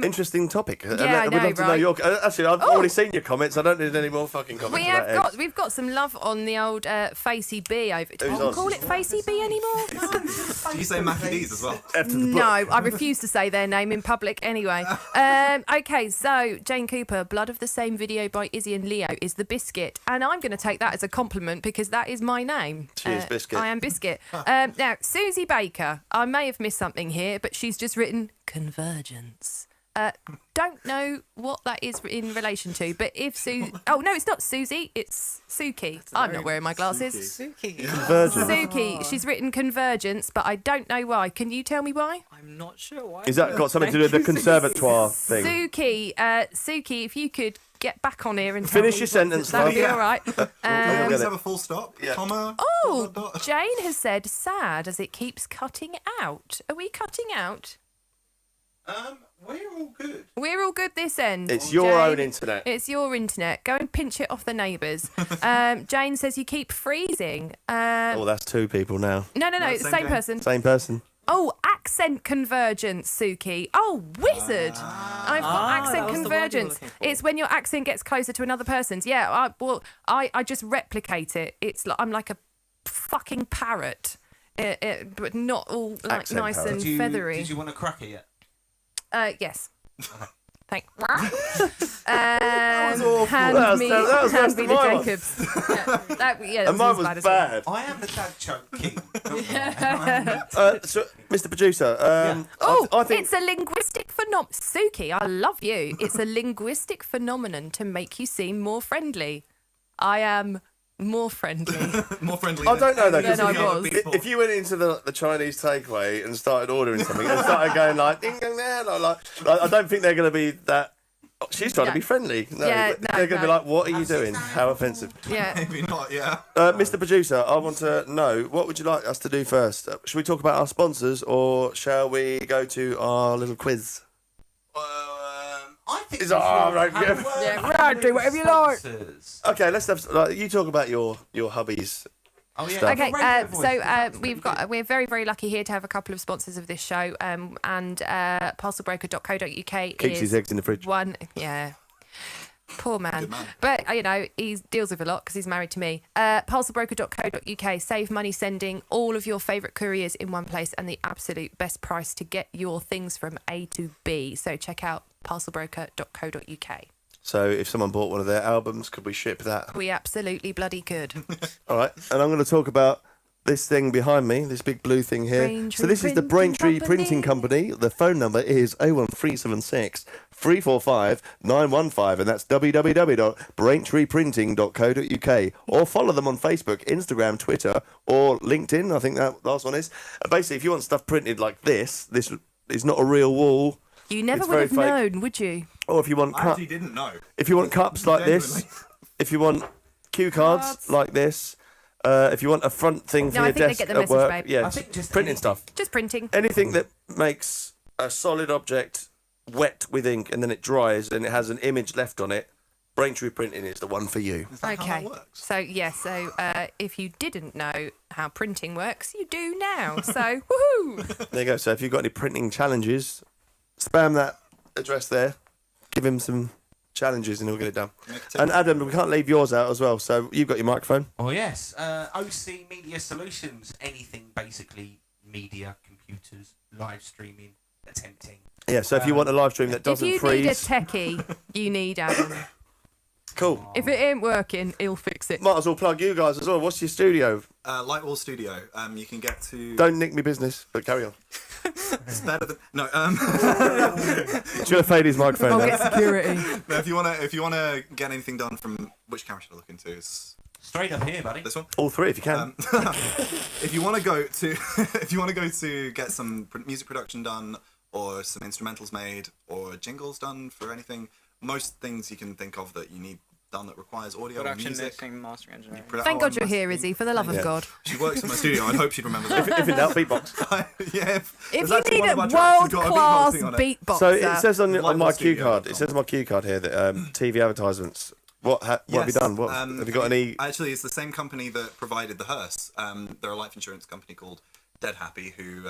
Interesting topic. I We'd know, love to know right? your. Actually, I've already seen your comments. I don't need any more fucking comments about eggs. We've got some love on the old Facey B over. Who's Oh, on? call it Facey B anymore? Do you say Mackie D's as well? After the No, book. I refuse to say their name in public anyway. Okay, so Jane Cooper, Blood of the Same video by Izzy and Leo is the Biscuit. And I'm going to take that as a compliment because that is my name. She is Biscuit. I am Biscuit. Now, Susie Baker, I may have missed something here, but she's just written Convergence. Don't know what that is in relation to, but if oh no, it's not Susie, it's Suki. I'm not wearing my glasses. Convergence. Suki, she's written Convergence, but I don't know why. Can you tell me why? I'm not sure why. Is that got something to do with the conservatoire thing? Suki, if you could get back on here and tell Finish me your sentence, that'd be love. all right. Do you always it. have a full stop? Yeah. Comma? Oh, dot, dot, dot. Jane has said sad as it keeps cutting out. Are we cutting out? We're all good. We're all good this end. It's your Jane. own internet. It's your internet. Go and pinch it off the neighbours. Jane says you keep freezing. Oh, that's two people now. No, same same Jane. person. Same person. Oh, accent convergence, Suki. Oh, wizard. I've got that accent was the word you were convergence. looking for. It's when your accent gets closer to another person's. Yeah, I just replicate it. It's like I'm like a fucking parrot, but not all like Accent nice parrot. and Did feathery. you want a cracker yet? Yes. Thank. That Hand was me, that was hand worse me than the mine was. Jacobs. That And was mine as was bad as well. bad. I am the dad joke king. So, Mr. Producer, Oh, I think it's a linguistic phenomenon. Suki, I love you. It's a linguistic phenomenon to make you seem more friendly. I am more friendly. More friendly. I don't know though. 'cause Then if, I was. if you went into the Chinese takeaway and started ordering something and started going like, ding, ding, ding, like, I don't think they're going to be that. Oh, she's trying to No. be friendly. No, Yeah, no, they're going to be no. like, what are you doing? How offensive. Yeah. Maybe not, yeah. Mr. Producer, I want to know, what would you like us to do first? Should we talk about our sponsors or shall we go to our little quiz? I think Is it- oh, right, yeah. Yeah, right, do whatever you like. Sponsors. Okay, let's have. Like, you talk about your hubbies. Oh yeah. Stuff. Okay, Radio voice. we're very, very lucky here to have a couple of sponsors of this show, and parcelbroker.co.uk Keeps his is eggs in the fridge. one. Yeah, poor man. Good man. But he deals with a lot because he's married to me. Parcelbroker.co.uk, save money sending all of your favourite couriers in one place and the absolute best price to get your things from A to B. So check out parcelbroker.co.uk. So if someone bought one of their albums, could we ship that? We absolutely bloody could. All right, and I'm going to talk about this thing behind me, this big blue thing here. Braintree So this is the Printing Braintree Company. Printing Company. The phone number is 01376 345 915, and that's www.braintreeprinting.co.uk. Or follow them on Facebook, Instagram, Twitter, or LinkedIn. I think that last one is. Basically, if you want stuff printed like this is not a real wall. You never It's would very have fake. known, would you? Or if you want I actually didn't know. if you want cups like this, Genuinely. if you want cue cards like this, if you want a front thing for No, I your think they desk get the at message, work, babe. yeah, I think just printing anything. stuff, Just printing. anything that makes a solid object wet with ink and then it dries and it has an image left on it. Braintree Printing is the one for you. Is that how Okay. that works? So if you didn't know how printing works, you do now. So woohoo! There you go. So if you've got any printing challenges, spam that address there. Give him some challenges and he'll get it done. And Adam, we can't leave yours out as well. So you've got your microphone. Oh yes. OC Media Solutions. Anything basically media, computers, live streaming, attempting. Yeah. So if you want a live stream that If doesn't you freeze, need a techie, you need Adam. cool. If it ain't working, he'll fix it. Might as well plug you guys as well. What's your studio? Lightwall Studio. You can get to. Don't nick me business, but carry on. It's better than no. Should have fade his microphone I'll now. get security. No, if you wanna get anything done from which camera should I look into? Is Straight up here, buddy. this one? All three if you can. If you want to go to get some music production done or some instrumentals made or jingles done for anything, most things you can think of that you need done that requires audio and Production, music. mixing, mastering, engineering. Thank God you're here, Izzy, for the love of Yeah. God. She works in my studio. I'd hope she'd remember that. If in doubt, beatbox. Yeah, If there's you actually need one a of our tracks that's got a world-class beatboxing on it. beatboxer, So it says on my Lightwell cue Studio. card. It says on my cue card here that TV advertisements. What have you Yes, done? What have you got any? Actually, it's the same company that provided the hearse. They're a life insurance company called Dead Happy, who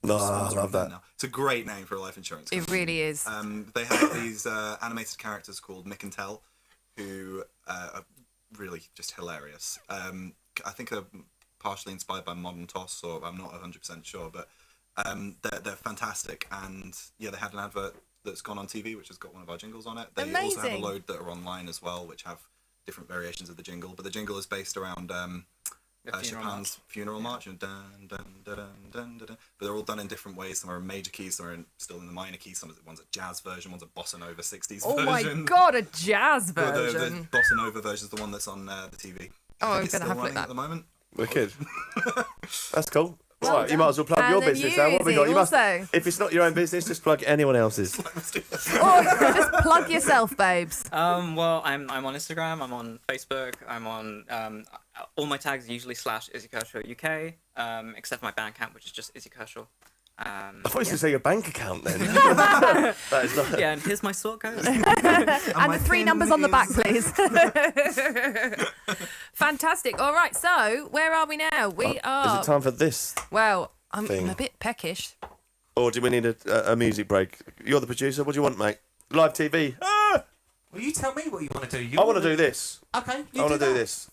No, I sponsor love on that. now. It's a great name for a life insurance it company. really is. They have these animated characters called Mick and Tell, who are really just hilarious. I think they're partially inspired by Modern Toss, or I'm not 100% sure, but they're fantastic. And yeah, they had an advert that's gone on TV, which has got one of our jingles on it. They also have a Amazing. load that are online as well, which have different variations of the jingle. But the jingle is based around funeral Chopin's funeral march, and dun, dun, dun, dun, dun, dun. But they're all done in different ways. Some are in major keys, some are still in the minor keys. One's a jazz version, one's a bossa nova 60s Oh my version. God, a jazz The version. bossa nova version is the one that's on the TV. Oh, I I'm think it's gonna still have to look running that. at the moment. Wicked. That's cool. Well Right, you done. might as well plug And your then business you, now. What have we got? Izzy, You must. also. If it's not your own business, just plug anyone else's. Or just plug yourself, babes. Well, I'm on Instagram. I'm on Facebook. I'm on all my tags are usually /Izzy Kershaw UK, except for my Bandcamp, which is just Izzy Kershaw. I thought you were going to say your bank account then. That is not. Yeah, and here's my sort code. And the 3 numbers on the back, please. Fantastic. All right, so where are we now? We Is are. it time for this? Well, I'm thing? a bit peckish. Or do we need a music break? You're the producer. What do you want, mate? Live TV. Ah! Well, you tell me what you want to do. I want to do this. Okay, I want to do this.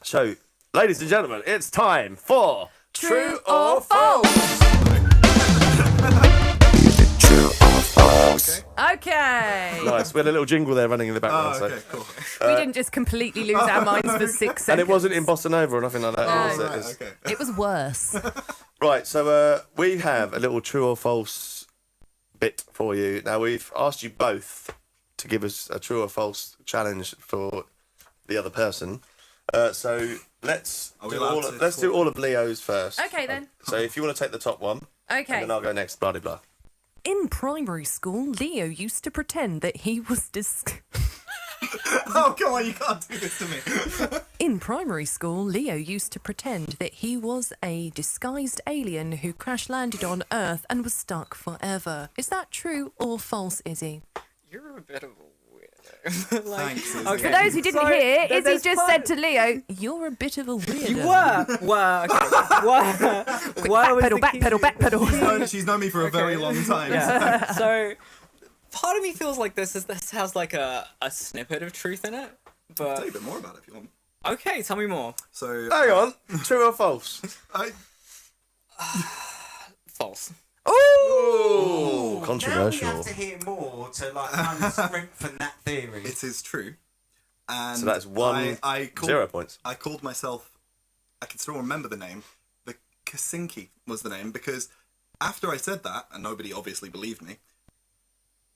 So, ladies and gentlemen, it's time for True or false? Okay. Nice. We had a little jingle there running in the background. Oh, okay, cool. We didn't just completely lose our minds for 6 seconds. And it wasn't in bossa nova or nothing like that. No. It was, Right, it was- okay. It was worse. Right, so we have a little true or false bit for you. Now, we've asked you both to give us a true or false challenge for the other person. So let's Are we do allowed all to of, let's do talk? all of Leo's first. Okay, then. So if you want to take the top one, and Okay. then I'll go next, blah, blah, blah. In primary school, Leo used to pretend that he was Oh, come on, you can't do this to me. In primary school, Leo used to pretend that he was a disguised alien who crash landed on Earth and was stuck forever. Is that true or false, Izzy? You're a bit of a weirdo. Thanks, Izzy. For those who didn't Sorry, hear, there- Izzy there's just part- said to Leo, "You're a bit of a weirdo." You were. Okay. Why was the key- Backpedal. She's known me for a very long time. Yeah. So, part of me feels like this has like a snippet of truth in it. I'll tell you But a bit more about it if you want. okay, tell me more. So, Hang on, true or false? False. Ooh, Now we controversial. have to hear more to like strengthen that theory. it is true. And So that's one, I called, 0 points. I called myself, I can still remember the name, the Kasinki was the name, because after I said that, and nobody obviously believed me,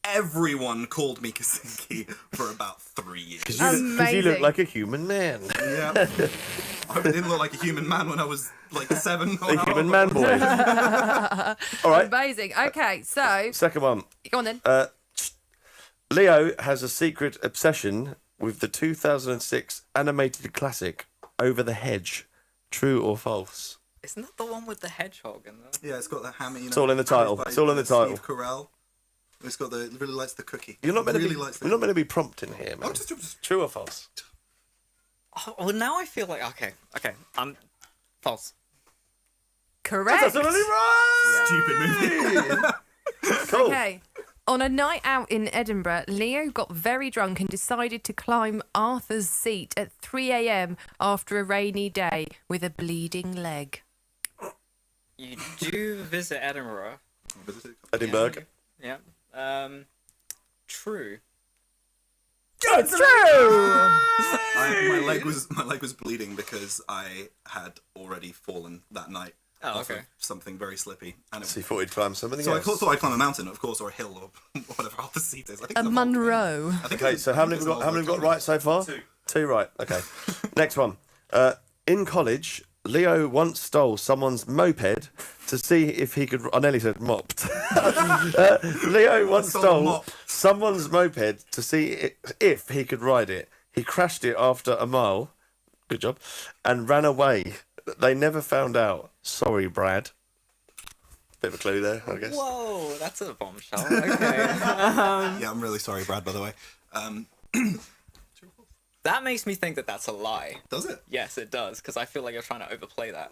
everyone called me Kasinki for about 3 years. Because you look Amazing. like a human man. Yeah. I hope I didn't look like a human man when I was like 7 or A human man boy. All right, Amazing. Okay, so second one. go on then. Leo has a secret obsession with the 2006 animated classic Over the Hedge. True or false? Isn't that the one with the hedgehog in there? Yeah, it's got the hammy. It's all in the title. It's all in the title. Steve Carell. It's got the, it really likes the cookie. You're not meant really to be. likes the You're not meant to be prompting here, man. I'm just True or false? Oh, well, now I feel like okay. I'm false. Correct. That's absolutely right. stupid movie. Cool. Okay. On a night out in Edinburgh, Leo got very drunk and decided to climb Arthur's seat at 3 a.m. after a rainy day with a bleeding leg. You do visit Edinburgh. Edinburgh. Yeah. True. It's true. My leg was bleeding because I had already fallen that night Oh, off okay. of something very slippy. And So you thought he'd climb something so I else. thought I'd climb a mountain, of course, or a hill, or whatever Arthur's seat is. I think A it's whole thing. Munro. I think Okay, it's- so how I many think have we it's got? How many have we got whole right so far? Two right. Okay. Next one. In college, Leo once stole someone's moped to see if he could. I nearly said mopped. Leo once Stole a stole mop. someone's moped to see if he could ride it. He crashed it after a mile. Good job. And ran away. They never found out. Sorry, Brad. Bit of a clue there, I guess. Whoa, that's a bombshell. Okay. Yeah, I'm really sorry, Brad, by the way. That makes me think that that's a lie. Does it? Yes, it does, because I feel like you're trying to overplay that.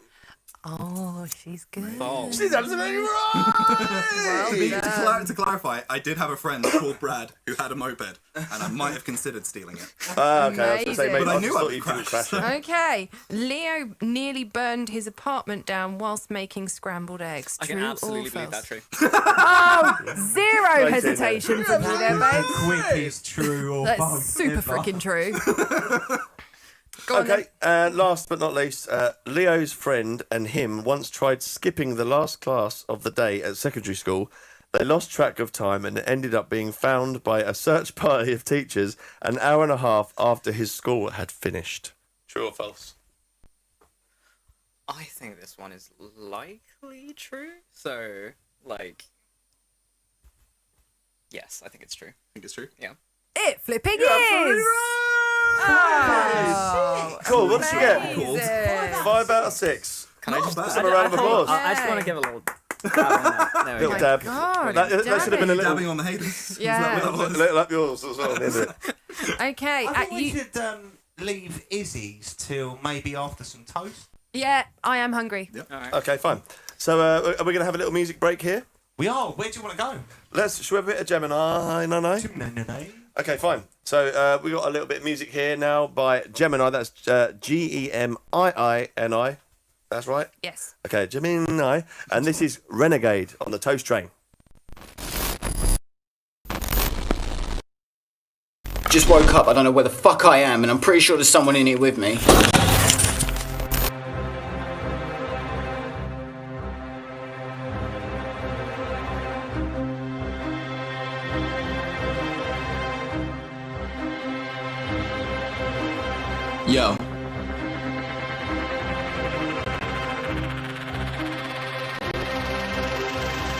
Oh, she's good. False. She's absolutely right! To clarify, I did have a friend called Brad who had a moped, and I might have considered stealing it. Okay, I was going to say, mate, But I I knew just I thought would you didn't crash. crash it. Okay, Leo nearly burned his apartment down whilst making scrambled eggs. I can True absolutely or believe false? that true. Oh, zero Right in hesitation from you there, babe. Quick is true or That's false. super ever. freaking true. Go on then. Okay, and last but not least, Leo's friend and him once tried skipping the last class of the day at secondary school. They lost track of time and ended up being found by a search party of teachers an hour and a half after his school had finished. True or false? I think this one is likely true. So, like, yes, I think it's true. Think it's true? Yeah. It flipping is. Oh, Cool, what did you get? amazing. 5 out of 6. Can I just bad. Some round of applause. I just want to give a little dab on that. There we Little go. dab. God, that should have been a little, Dabbing on the haters. Yeah. little up yours as well, isn't it? Okay, I think we you, should leave Izzy's till maybe after some toast. yeah, I am hungry. Yep. All right. Okay, fine. So are we going to have a little music break here? We are. Where do you want to go? Should we have a bit of Gemini? No. No. Okay, fine. So we got a little bit of music here now by Gemini. That's Gemini. That's right. Yes. Okay, Gemini. And this is Renegade on the Toast Train. Just woke up, I don't know where the fuck I am, and I'm pretty sure there's someone in here with me. Yo.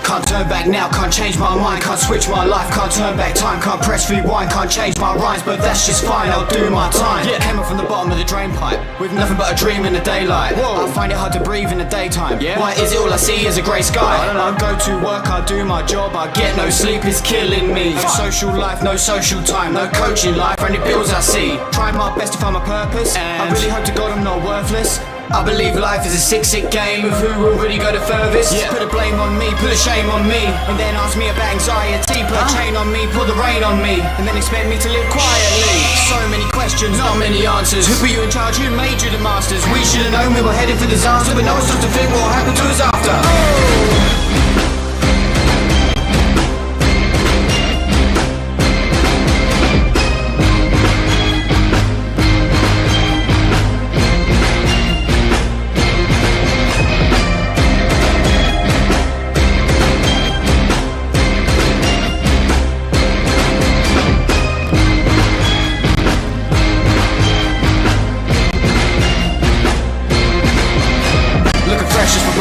Can't turn back now, can't change my mind, can't switch my life, can't turn back time, can't press rewind, can't change my rhymes, but that's just fine, I'll do my time. Yeah, came up from the bottom of the drain pipe, with nothing but a dream in the daylight. I find it hard to breathe in the daytime. Yeah. Why is it all I see is a grey sky? I don't know. I go to work, I do my job, I get no sleep, it's killing me. No social life, no social time, no coaching life, only bills I see. Trying my best to find my purpose, and I really hope to God I'm not worthless. I believe life is a sick game of who will really go the furthest. Yeah. Put a blame on me, put a shame on me, and then ask me about anxiety. Put a chain on me, pour the rain on me, and then expect me to live quietly. So many questions, not many answers. Who put you in charge? Who made you the masters? We should have known we were headed for disaster, but no one stopped to think what happened to us after.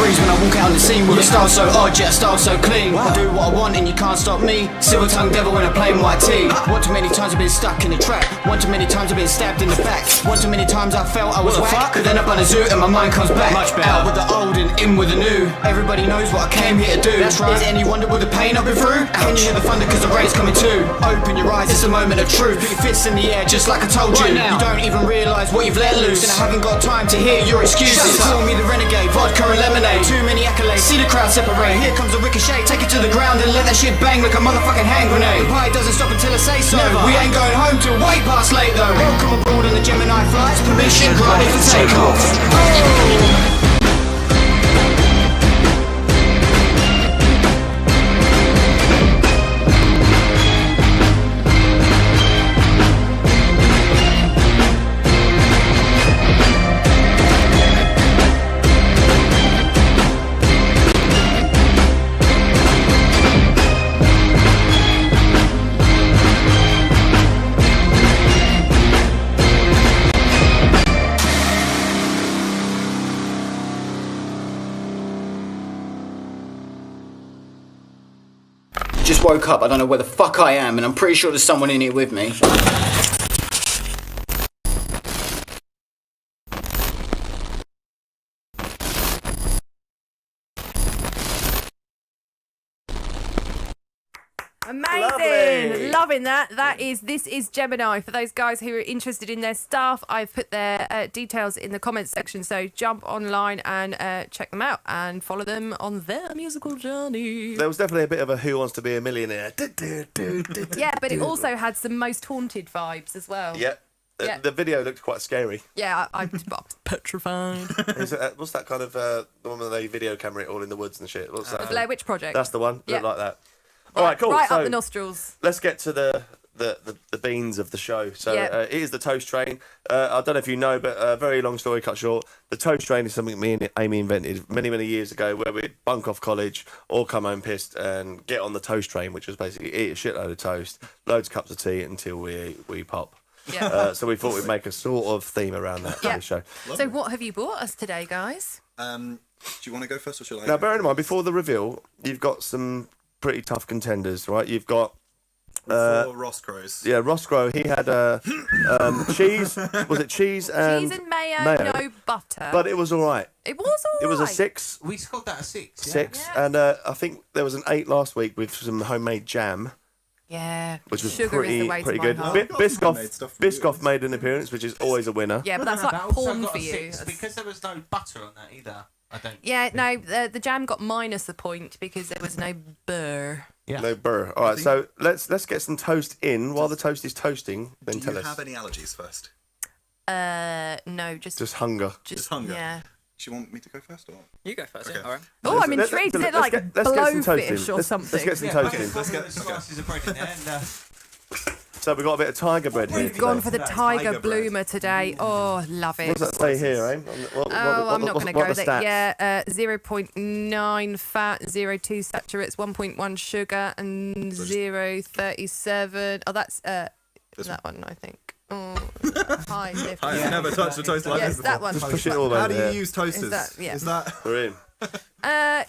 When I walk out on the scene with a style so odd, yet a style so clean. I do what I want and you can't stop me. Silver tongue devil when I play my tea. One too many times I've been stuck in the trap. One too many times I've been stabbed in the back. One too many times I felt I was whack. But then up on a zoo and my mind comes back. Much better. Out with the old and in with the new. Everybody knows what I came here to do. That's right. Is it any wonder with the pain I've been through? Can you hear the thunder cause the rain's coming too? Open your eyes, it's a moment of truth. Put your fists in the air just like I told you. Right now. You don't even realise what you've let loose, and I haven't got time to hear your excuses. Call me the renegade, vodka and lemonade. Too many accolades, see the crowd separate. Here comes a ricochet, take it to the ground and let that shit bang like a motherfucking hand grenade. The party doesn't stop until I say so. Never. We ain't going home till way past late though. Welcome aboard on the Gemini flights, permission granted for takeoff. Just woke up, I don't know where the fuck I am, and I'm pretty sure there's someone in here with me. Amazing. Lovely. Loving that. This is Gemini. For those guys who are interested in their stuff, I've put their details in the comments section. So jump online and check them out and follow them on their musical journey. There was definitely a bit of a Who Wants to Be a Millionaire. Yeah, but it also had some Most Haunted vibes as well. Yeah. Yeah. The video looked quite scary. Yeah, I'm petrified. What's that kind of the one where they video camera it all in the woods and shit? What's that? The Blair Witch Project. That's the one. Yeah. Looked like that. All right, cool. Right so up the nostrils. let's get to the beans of the show. So Yeah. it is the toast train. I don't know if you know, but very long story cut short, the toast train is something me and Amy invented many years ago, where we'd bunk off college or come home pissed and get on the toast train, which was basically eat a shitload of toast, loads of cups of tea until we pop. Yeah. So we thought we'd make a sort of theme around that for Yeah. the show. So what have you brought us today, guys? Do you want to go first or shall I? Now, bear in mind, before the reveal, you've got some pretty tough contenders, right? You've got For Ross Crows. yeah, Ross Crow. He had cheese. Was it cheese and Cheese and mayo, no butter. But it was all right. it was all right. It was a 6. We scored that a 6. Yeah? 6, Yeah. and I think there was an 8 last week with some homemade jam, Yeah. which was Sugar is the way pretty to good. my heart. We've got some homemade stuff for you. Biscoff made an appearance, which is always a winner. Yeah, but that's like That also porn got for a you. 6 because there was no butter on that either. I don't. Yeah, no, the jam got minus a point because there was no burr. Yeah. No burr. All right, so let's get some toast in while the toast is toasting. Then Do tell you us. have any allergies first? No, just Just hunger. Just hunger. Yeah. Do you want me to go first or? You go first. Okay. Yeah, all right. Oh, I'm Let's- intrigued. Is it let's like get some toast in. blowfish or Let's something? get some Yeah, toast okay, in. let's get- get slices of bread in there. And, So we've got a bit of tiger bread here. We've gone today. for the That's tiger tiger bread. bloomer today. Oh, love it. What does that say here, eh? I'm not going to go with it. Stats? Yeah, 0.9 fat, 0.2 saturates, 1.1 sugar, and 0.37. Oh, that's that one, I think. Oh, high lift. I've never touched a toast like Yes, this that before. one. Just push it all How over do you there. use toasters? Is that- yeah. Is that We're in.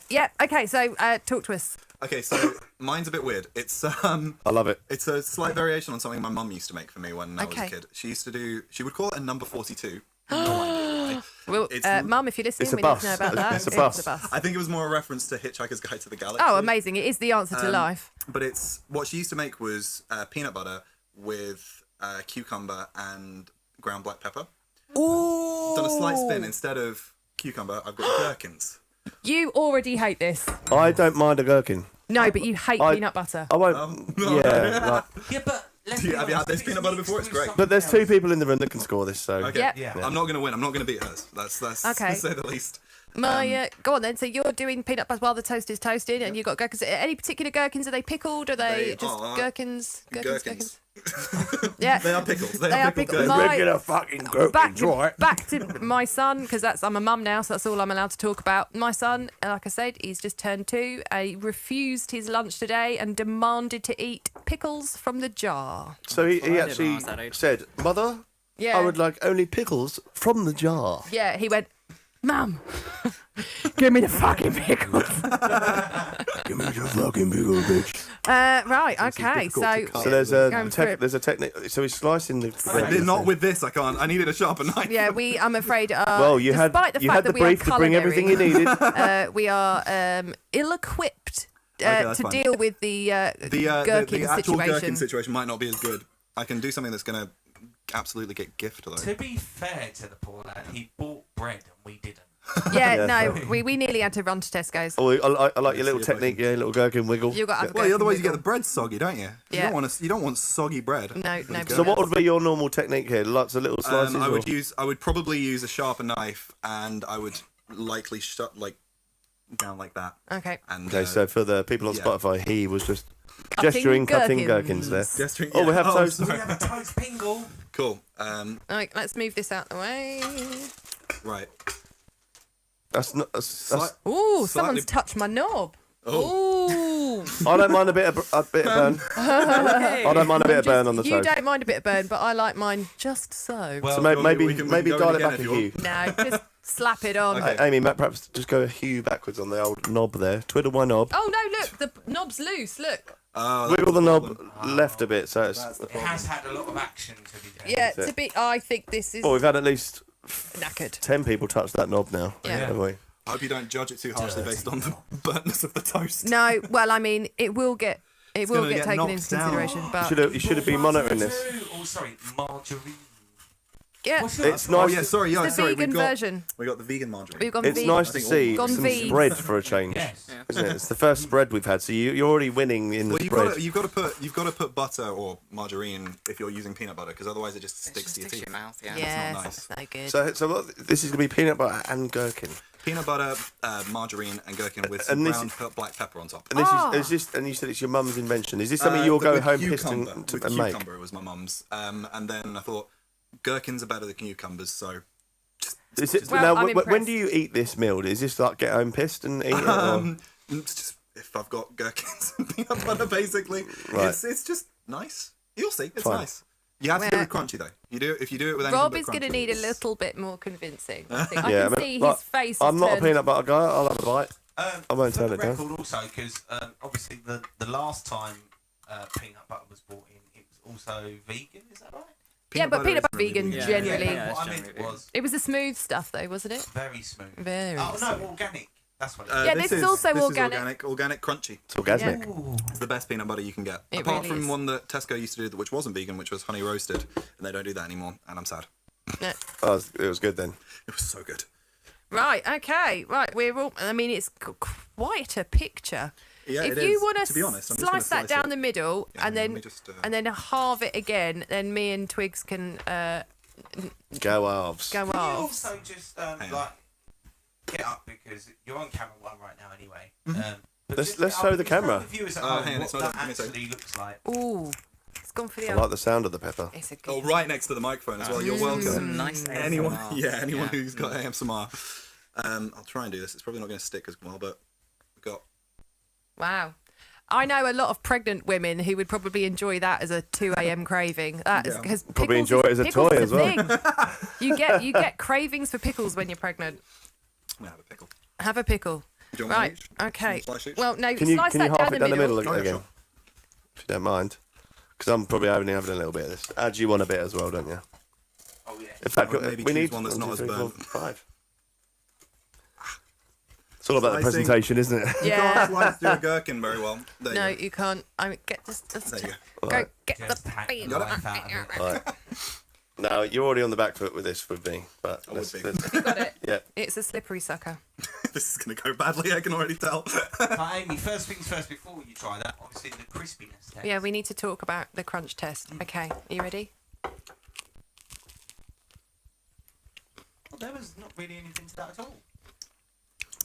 Yeah. Okay. So talk to us. okay? So mine's a bit weird. It's I love it. It's a slight variation on something my mum used to make for me when I was Okay. a kid. She used to do. She would call it a number 42. No idea why. Well, It's- Mum, if you're listening, it's a we need bus. to know about that. It's a bus. I think it was more a reference to Hitchhiker's Guide to the Galaxy. Oh, amazing! It is the answer to life. But it's what she used to make was peanut butter with cucumber and ground black pepper. Ooh. Done a slight spin. Instead of cucumber, I've got gherkins. You already hate this. I don't mind a gherkin. No, but you hate I- peanut butter. I won't. Yeah. Like, yeah, but let's Do you- be have you had honest, this if peanut it's butter mixed before? It's with great. something but there's 2 else- people in the room that can score this, so. Okay. Yep. Yeah. I'm not going to win. I'm not going to beat hers. That's Okay. to say the least. My, go on then. So you're doing peanut butter while the toast is toasting, and you've got gherkins. Any particular gherkins? Are they pickled? Are they, They just are gherkins? Gherkins. Yeah. They are pickles. They, They are are pickled pickled. gherkins. My- Regular fucking Back gherkins, to, right? back to my son, because I'm a mum now, so that's all I'm allowed to talk about. My son, like I said, he's just turned 2. He refused his lunch today and demanded to eat pickles from the jar. So he Well, I did when I actually was that age. said, Mother, Yeah. I would like only pickles from the jar. Yeah, he went, Mum, give me the fucking pickles. Give me your fucking pickle, bitch. Right, okay, difficult to cut. So Going through it. there's a technique. So he's slicing the I did not with this. I can't. I needed a sharper knife. Yeah, I'm afraid, Well, you had despite the you fact had that the we are brief to bring everything you culinary, needed. we are ill-equipped that's to fine. deal with the The gherkin actual situation. gherkin situation might not be as good. I can do something that's going to absolutely get gift though. To be fair to the poor lad, he bought bread and we didn't. Yeah, Yeah, no, so- we nearly had to run to Tesco's. Oh, I like your little See if I technique, can- yeah, little gherkin wiggle. You got to have Well, gherkin otherwise you get wiggle. the bread soggy, don't you? Yeah. You don't want soggy bread. No, no. So what would be your normal technique here? Lots of little slices? I would probably use a sharper knife, and I would likely shut down like that. Okay. And Okay, so for the people on yeah. Spotify, he was just Cutting gesturing, cutting gherkins. gherkins there. gesturing. Oh, we have toast. We have a toast pingle. Cool. Right, let's move this out the way. Right. That's not. Slight- Ooh, Slightly- someone's touched my knob. Oh. Ooh. I don't mind a bit of burn. I don't mind a bit of burn on the You toast. don't mind a bit of burn, but I like mine just so. Well, So we maybe can maybe go dial it again back if a you hue. want. No, just slap it on. Okay. Amy, perhaps just go a hue backwards on the old knob there. Twiddle my knob. Oh no, look, the knob's loose, look. Oh, Wiggle the knob left a bit, so it's. It has had a lot of action to be done. Yeah, That's it. to be, I think this is Well, we've had at least knackered. 10 people touch that knob now, Yeah. haven't we? I hope you don't judge it too harshly based on the burntness of the toast. No, well, I mean, it will get It will gonna get get taken knocked into down. consideration, but You should have been monitoring this. Oh, sorry, margarine. yeah, What's It's that? nice. Yeah, sorry, the sorry. vegan version. We got the vegan margarine. We've gone It's vegan. nice to see Gone some vegan. spread for a change, Yes. isn't it? It's the first spread we've had, so you're already winning in the Well, spread. you've got to put butter or margarine if you're using peanut butter, because otherwise it just sticks to your teeth. mouth. Yeah. Yes, not nice. that's no good. So this is going to be peanut butter and gherkin. Peanut butter, margarine, and gherkin with some And this ground black pepper on top. And is this, and you said it's your mum's invention. Is this something you'll go With home pissed cucumber. and With make? cucumber, it was my mum's. And then I thought gherkins are better than cucumbers, so. Is it, Well, now, I'm when impressed. do you eat this meal? Is this like get home pissed and eat it? Or? It's just if I've got gherkins and peanut butter, basically, Right. it's just nice. You'll see, it's Fine. nice. You have to do it with Well, crunchy though. If you do it with anything Rob but is going to crunchy, need a it's- little bit more convincing. I think. I Yeah, can but- see but his face. I'm has not a turned- peanut butter guy. I'll have a bite. I won't For turn the it down. record also, because obviously the last time peanut butter was brought in, it was also vegan. Is that right? Yeah, but peanut butter isn't really vegan Yeah, generally. yeah, what I it's meant generally was It was the smooth stuff, though, wasn't it? very smooth. Very. Oh smooth. no, organic. That's what. Yeah, this is also organic. Organic crunchy. It's orgasmic. It's the best peanut butter you can get. It Apart really from is. one that Tesco used to do, which wasn't vegan, which was honey roasted, and they don't do that anymore, and I'm sad. Yeah. Oh, it was good then. It was so good. Right. Okay. Right. We're all. I mean, it's quite a picture. Yeah, If it you is. want To be honest, I'm just gonna slice that slice down it. the middle Yeah, and let then me just, and then halve it again, then me and Twigs can Go halves. go Can you off. also just Hang on. like get up because you're on camera one right now anyway. But Let's- just let's get show up the and just camera. tell the viewers at Oh, home hang on, what it's not that up. Give me a sec. actually looks like. Ooh, it's gone for the. I like the sound of the pepper. It's a good. Oh, right next to the microphone as well. You're welcome. Nice. Anyone, ASMR. anyone who's got ASMR. I'll try and do this. It's probably not going to stick as well, but we've got. Wow. I know a lot of pregnant women who would probably enjoy that as a 2 a.m. craving. That's Yeah. because Probably enjoy it as a toy as well. You get cravings for pickles when you're pregnant. I'm going to have a pickle. Have a pickle. Do you want Right. one each? Okay. Slice each? Well, no. Can you slice that half down it the down the middle Oh, yeah, again? sure. If you don't mind. Because I'm probably having a little bit of this. Add you want a bit as well, don't you? Oh yeah. In fact, I would maybe we choose need one that's not as 1, 2, 3, 4, burnt. 5. It's all about the Slicing. presentation, isn't it? You Yeah. can't slice through a gherkin very well. There No, you go. you can't. I mean, get just There you go. Right. Get Just the hack bean. the life out of it. Right. No, you're already on the back foot with this with me, but I would let's, be. let's- You got it. yeah. It's a slippery sucker. This is going to go badly, I can already tell. But Amy, first things first. Before you try that, obviously the crispiness test. Yeah, we need to talk about the crunch test. Okay, are you ready? Well, there was not really anything to that at all.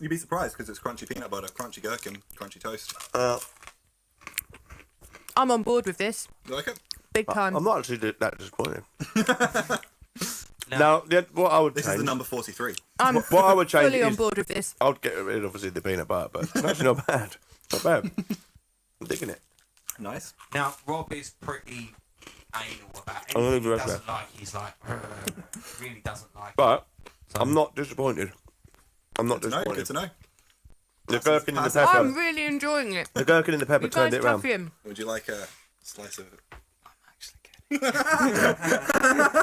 You'd be surprised because it's crunchy peanut butter, crunchy gherkin, crunchy toast. I'm on board with this. You like it? Big time. I'm not actually that disappointed. Now, what I would This change, is the number 43. I'm what I would change fully on is board with this. I would get rid, obviously, the peanut butter, but it's actually not bad. Not bad. I'm digging it. Nice. Now Rob is pretty anal about I'm gonna anything do he that doesn't like. He's like really doesn't like. But I'm not disappointed. I'm not Good to know. disappointed. Good to know. The gherkin and the Pass- pepper. I'm really enjoying it. The gherkin and the pepper You guys turned it round. tough him. Would you like a slice of it?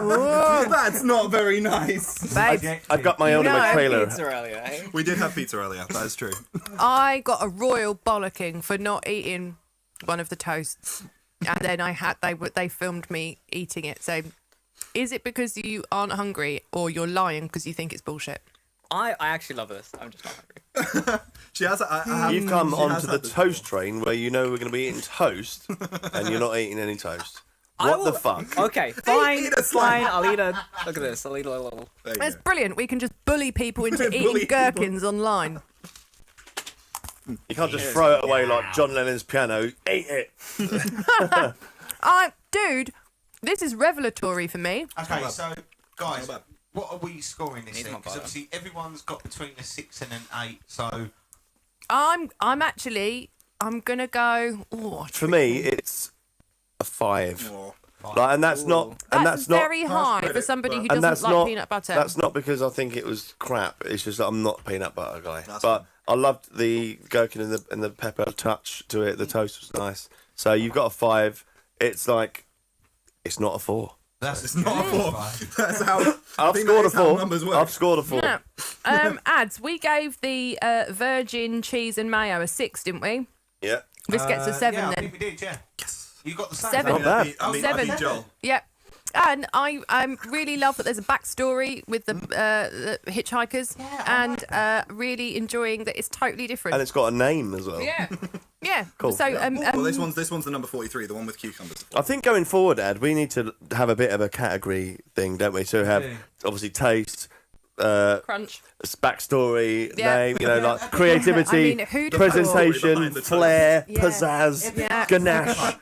Whoa, That's not very nice. babe. I've got my own You know, trailer. Pizza earlier, eh? We did have pizza earlier. That is true. I got a royal bollocking for not eating one of the toasts, and then they filmed me eating it. So, is it because you aren't hungry, or you're lying because you think it's bullshit? I actually love this. I'm just not hungry. She has. You've come she onto has the had this toast train where you know we're going to be eating toast, and you're not eating any toast. I What the will- fuck? Okay, fine, Eat a slice. fine. I'll eat a. Look at this. I'll eat a little. There you That's go. brilliant. We can just bully people into Bully eating people. gherkins online. You can't just throw it away like John Lennon's piano. Eat it. Dude, this is revelatory for me. Okay, bad. so guys, Not bad. what are we scoring this He's in? not Because bad. obviously everyone's got between a 6 and an 8. So I'm gonna go. Oh, For me, it's a 5. Oh, Like, and that's not. And that's that's not. very high for credit, somebody who but- And doesn't that's like not. peanut butter. That's not because I think it was crap. It's just that I'm not a peanut butter guy. That's But fine. I loved the gherkin and the pepper touch to it. The toast was nice. So you've got a 5. It's like, it's not a 4. that's It's not a 4. That's how. I've think scored that a is how 4. numbers work. I've scored a 4. Yeah. Ads, we gave the virgin cheese and mayo a 6, didn't we? Yeah. This gets a 7 yeah, I then. think we did, yeah. Yes. You got the same. 7. Not bad. I mean, Seven. I beat Joel. Yep. And I really love that there's a backstory with the hitchhikers, and really enjoying that it's totally different. And it's got a name as well. Yeah. Yeah. Cool. So Well, this one's the number 43, the one with cucumbers. I think going forward, Ed, we need to have a bit of a category thing, don't we? So we have obviously taste, crunch. backstory, Yeah. name, like creativity, I mean, who'd have presentation, behind the flair, Yeah. pizzazz, Yeah. ganache.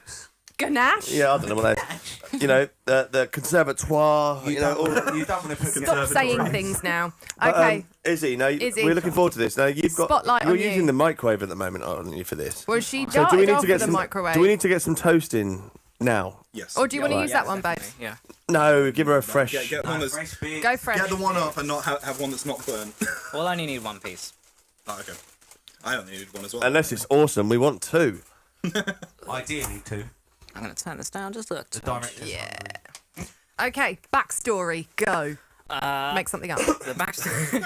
Ganache. Yeah, I don't know what they. The conservatoire. You don't want to put Stop saying things now. Okay. Izzy, now Izzy. we're looking forward to this. Now you've got. Spotlight You're on you. using the microwave at the moment, aren't you, for this? Well, she So darted do we need off to get the some? microwave. Do we need to get some toast in now? Yes. Or do you want to use that one, babe? Definitely, yeah. No, give her a fresh. Get one that's, fresh beer. Go fresh. get the one up and not have one that's not burnt. Well, I only need one piece. Oh, okay. I only needed one as well. Unless it's awesome, we want two. Ideally, too. I'm going to turn this down just a The little. director's Yeah. Okay, backstory, go. Make something up. The backstory.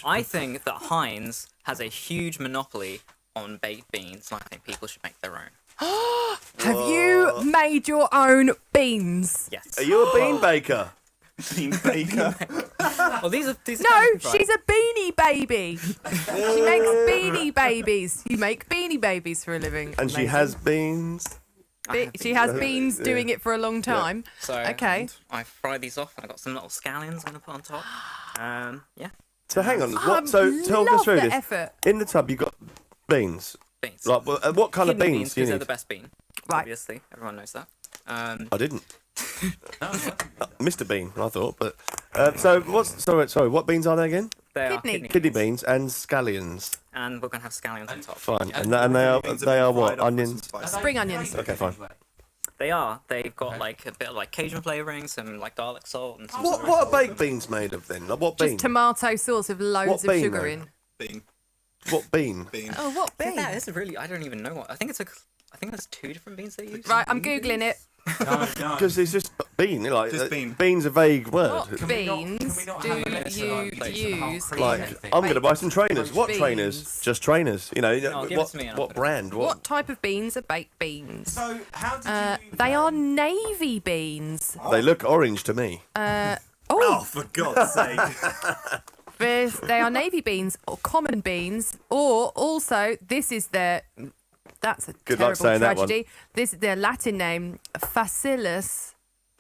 I think that Heinz has a huge monopoly on baked beans, and I think people should make their own. Have you made your own beans? Yes. Are you a bean baker? Bean baker. Well, these are No, right. she's a beanie baby. She makes beanie babies. You make beanie babies for a living. And she Amazing. has beans. She has beans doing it for a long time. So Okay. I fried these off, and I got some little scallions I'm going to put on top. Yeah, So hang on. I So talk us love through the this. effort. In the tub, you got beans. beans. Like, what kind of Kidney beans do because you they're need? the best bean. Right. Obviously, everyone knows that. I didn't. Mr. Bean, I thought, but so what's sorry? What beans are they again? They are Kidney. Kidney beans and scallions. and we're going to have scallions on top. Fine, and they are what? Onions. Spring onions. Okay, fine. They are. They've got like a bit of like Cajun flavouring, some like garlic salt, and some. What are baked beans made of then? Like, what bean? Just tomato sauce with loads What of bean, sugar though? in. Bean. What bean? Bean. Oh, what bean? Yeah, this is really. I don't even know what. I think there's 2 different beans they use. Right, I'm googling it. No. Because it's just bean. Like Just bean. Bean's a vague word. What Can we beans not do have a letter you like place and a whole use? cream Like, and everything? I'm going to buy some trainers. What Beans. trainers? Just trainers. You know, No, give it to me and I'll what put it brand? What type of beans are baked beans? So, how did you... They are navy beans. They look orange to me. Oh, for God's sake. They are navy beans or common beans, or also this is their. That's a Good luck terrible saying that one. tragedy. This is their Latin name, Facilis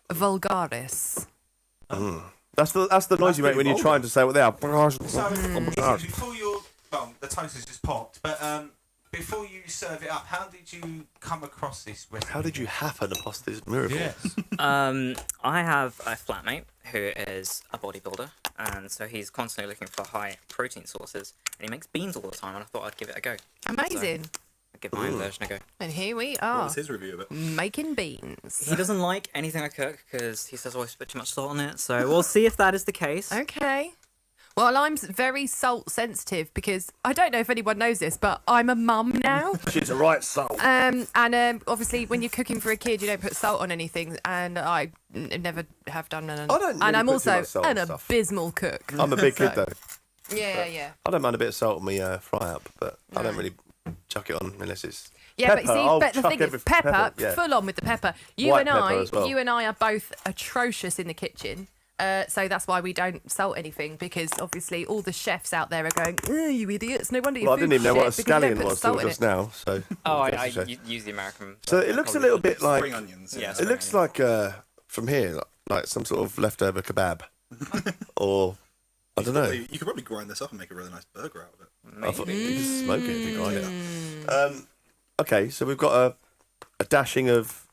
vulgaris. That's the noise you make when you're trying to say what they are. So, before you... Well, the toast has just popped, but before you serve it up, how did you come across this recipe? How did you happen upon this miracle? Yes. I have a flatmate who is a bodybuilder, and so he's constantly looking for high protein sources, and he makes beans all the time, and I thought I'd give it a go. Amazing. I'd give my own version a go. And here we What are, was his review of it? making beans. He doesn't like anything I cook because he says I always put too much salt on it, so we'll see if that is the case. Okay. Well, I'm very salt sensitive because I don't know if anyone knows this, but I'm a mum now. She's a right soul. And obviously, when you're cooking for a kid, you don't put salt on anything, and I never have done. And I don't really and I'm put too also much salt an on stuff. abysmal cook. I'm a big kid So- though. Yeah. I don't mind a bit of salt on my fry up, but I don't really chuck it on unless it's. Yeah, pepper. but see, I'll but the chuck thing is, every- pepper, yeah. full on with the pepper. White pepper as well. You and I are both atrocious in the kitchen. So that's why we don't salt anything, because obviously all the chefs out there are going, "Oh, you idiots! No wonder you." Well, I didn't even know what a shit because you don't scallion put was salt till in just it." now. So. Oh, that's I a shame. use the American. So it looks a little bit like. Spring onions. Yeah, It looks like from here, like some sort of leftover kebab, or I don't know. You could probably grind this up and make a really nice burger out of it. I thought you could smoke it if you grind it. Okay, so we've got a dashing of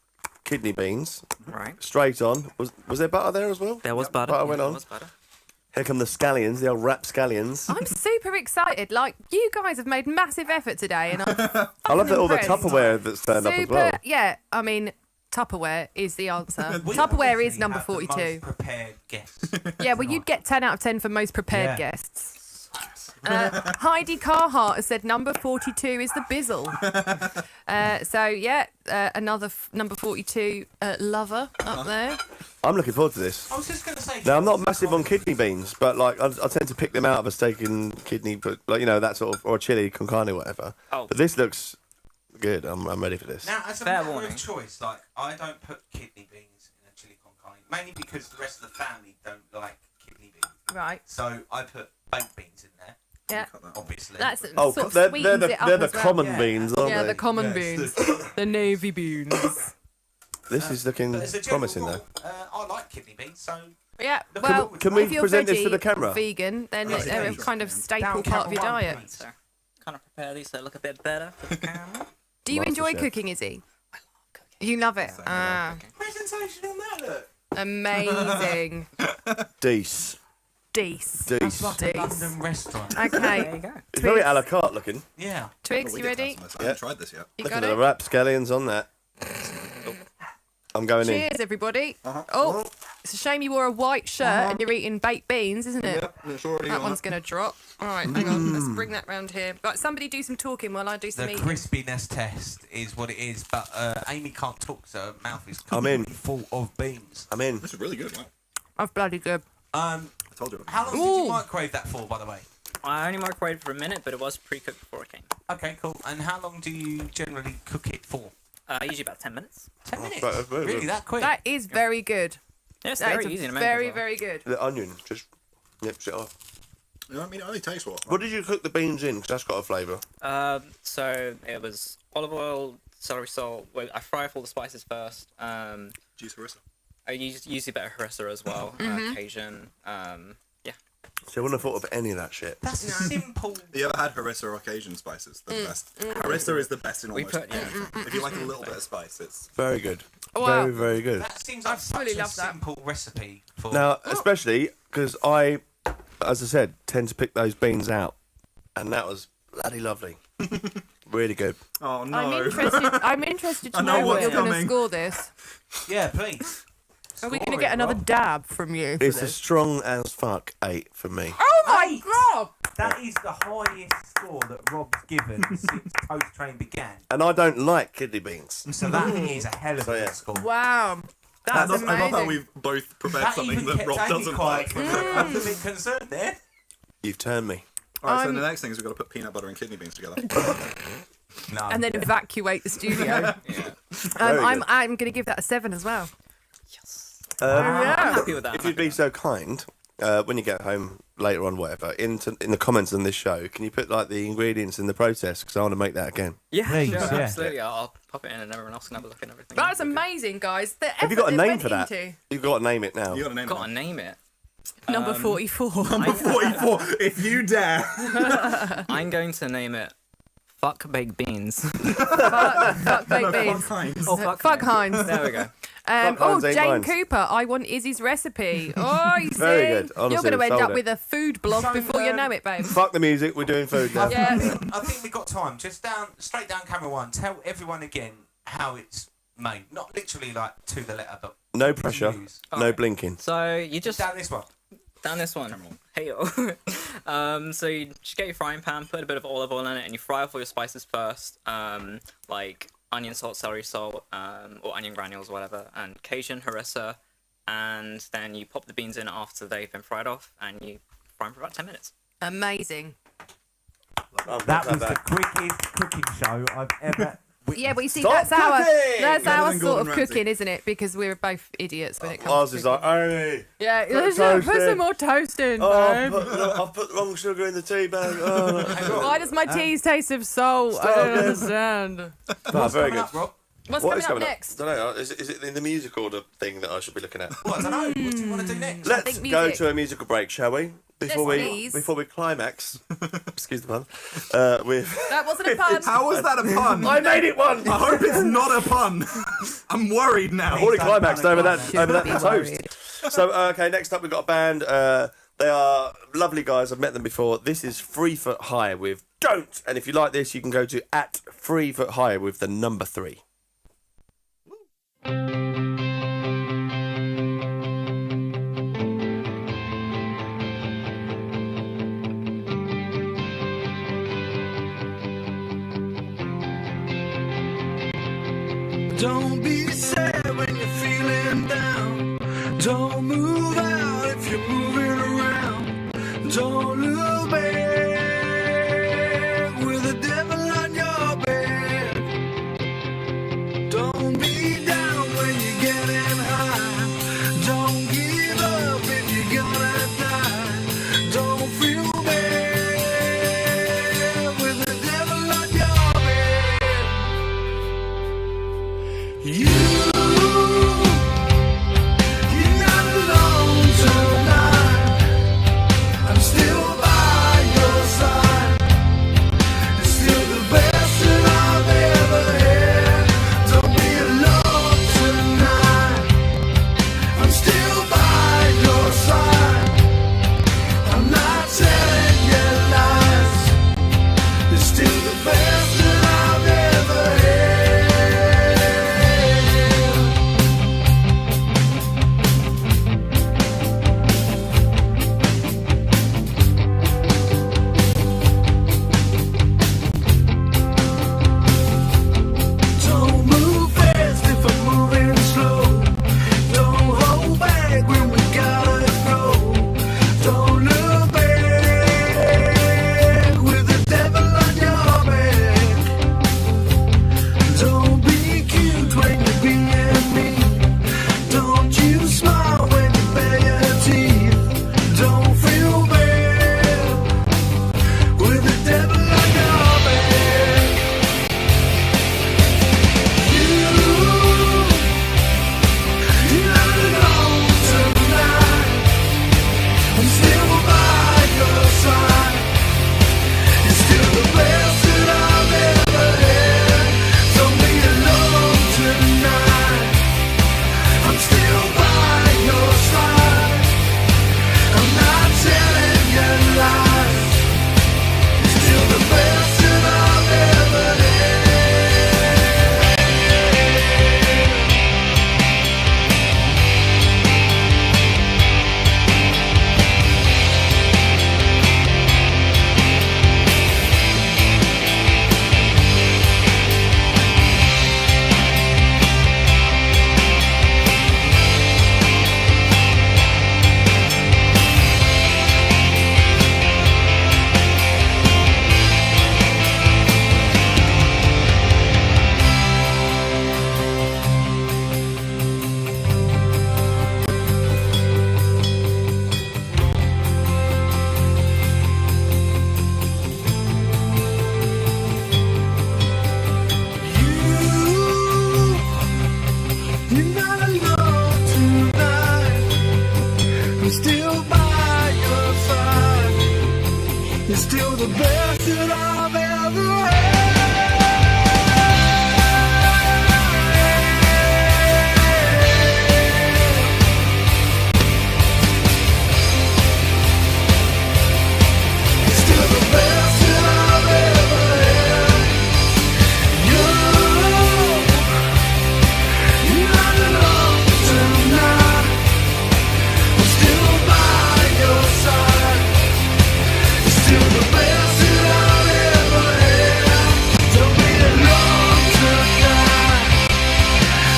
kidney beans Right. straight on. Was there butter there as well? There was butter. Butter yeah, went there on. was butter. Here come the scallions, the old wrap scallions. I'm super excited. Like, you guys have made massive effort today, and I'm I love that all the impressed. Tupperware that's turned up as super. well. Yeah, I mean, Tupperware is the answer. We Tupperware obviously is number have the 42. most prepared guests. Yeah, well, you'd get 10 out of 10 for most prepared Yeah. guests. Heidi Carhart has said number 42 is the Bizzle. Another number 42 lover up there. I'm looking forward to this. I was just going to say... Now I'm not massive on kidney beans, but like I tend to pick them out of a steak and kidney, but like that sort of, or chili con carne, whatever. Oh. But this looks Good. I'm ready for this. Now, as a Fair matter warning. of choice, like I don't put kidney beans in a chili con carne, mainly because the rest of the family don't like kidney beans. Right. So I put baked beans in there, Yeah. obviously. That's Oh, sort of they're sweetens the, it up they're the as well. common Yeah. beans, aren't Yeah, they? the common Yes. beans. The navy beans. This is looking But as a general promising, rule, though. I like kidney beans, so Yeah, Can well, Can we if you're present this to veggie the camera? or vegan, then Yes, they're a please. kind of staple Down part of your camera one, diet. please. So, kind of prepare these so they look a bit better for the camera. Do you enjoy MasterChef. cooking, Izzy? You love it? Ah, presentation on that, look. amazing. Deece. Deece. That's like a Deece. London restaurant. There Okay. you go. It's very a la carte looking. Yeah. Twigs, We you get ready? customers. I haven't tried this yet. You Look got at the it? rapscallions on that. I'm going in. Cheers, everybody. Oh, it's a shame you wore a white shirt and you're eating baked beans, isn't it? It's already That one's going to drop. All right, hang on. Let's bring that round here. Right, somebody do some talking while I do The some eating. crispiness test is what it is, but Amy can't talk, so her mouth is I'm in. completely full of beans. I'm in. This is really good. Wow. That's bloody good. I told you. How long did Ooh. you microwave that for, by the way? I only microwaved for a minute, but it was pre-cooked before it came. Okay, cool. And how long do you generally cook it for? Usually about 10 minutes. 10 minutes? right, that's very Really, good. that quick? That is very good. Yeah, it's That very is easy to make. very, as well. very good. The onion just nips it off. You know what I mean? It only takes what? What did you cook the beans in? Because that's got a flavour. So it was olive oil, celery salt. Well, I fry off all the spices first. Juice harissa. I usually better harissa as well. Cajun. Yeah. So I wouldn't have thought of any of that shit. That's simple. You ever had harissa or Cajun spices? They're the best. Harissa is the best in We almost put- yeah. anything. If you like a little bit of spice, it's Very good. Wow. Very, very good. That seems like such really a love that. simple recipe for... Now, especially because I, as I said, tend to pick those beans out. And that was bloody lovely. Really good. Oh no. I'm interested to I know know what what's you're going to coming. score this. Yeah, please. Are we going Score to get it, another Rob. dab from you for It's a this? strong as fuck 8 for me. Oh my god! That is the highest score that Rob's given since Toast Train began. And I don't like kidney beans. So that is a hell of So, a yeah. good score. Wow. That's I love how amazing. we've both prepared That something even that kept Rob Amy doesn't quiet like. for a minute. I was a bit concerned there. You've turned me. Alright, so the next thing is we've got to put peanut butter and kidney beans together. No. And then evacuate the studio. Yeah. Very I'm good. going to give that a 7 as well. Yes. Yeah. I'm happy with that. If you'd be so kind, when you get home later on, whatever, in the comments on this show, can you put like the ingredients in the process? Because I want to make that again. Yeah, Please, sure, yeah. absolutely. I'll pop it in and everyone else can have a look at everything. That's amazing, guys. The Have you got a effort they name went for that? into. You've got to name it now. You got to name Gotta it. name it. Number 44. 44. If you dare. I'm going to name it Fuck Baked Beans. Fuck baked beans. Oh, fuck Heinz. There we go. Fuck Heinz ain't Jane mine. Cooper, I want Izzy's recipe. Oh, you see? Very good. You're Honestly, going to end sold up it. with a food blog So, before you know it, babe. Fuck the music, we're doing food now. Yeah. I think we've got time. Just straight down camera one. Tell everyone again how it's made. Not literally like to the letter, but No pressure, use. no blinking. So you just just down this one. down this one. Hey so you just get your frying pan, put a bit of olive oil in it, and you fry off all your spices first, like onion salt, celery salt, or onion granules, whatever, and Cajun, harissa, and then you pop the beans in after they've been fried off, and you fry them for about 10 minutes. Amazing. That was the quickest cooking show I've ever. Yeah, but you see, Stop that's our cooking! that's Better our than sort of Gordon Ramsay. cooking, isn't it? Because we're both idiots when it comes Ours to is cooking. like, hey, Yeah, put let's toast put in. some more toast in, oh, babe. I've put the wrong sugar in the tea bag. Oh. Why does my teas taste of salt? I Stop don't it. understand. No, very Coming good. up, Rob? What's What coming is up coming next? up? I don't know. Is it in the music order thing that I should be looking at? Well, I don't know. What do you want to do next? Let's think go music. to a musical break, shall we? Before Yes, please. we climax. Excuse the pun. With That wasn't a pun. How was that a pun? I made it one. I hope it's not a pun. I'm worried now. I've already climaxed over that Shouldn't be toast. worried. So okay, next up we've got a band. They are lovely guys. I've met them before. This is 3 Foot High with Don't. And if you like this, you can go to @3 Foot High with the number 3. Don't be sad when you're feeling down. Don't move out if you're moving around. Don't look back with the devil on your bed. You're still the best that I've ever had. Still the best that I've ever had. You're not alone tonight. I'm still by your side. Still the best that I've ever had. Don't be alone tonight.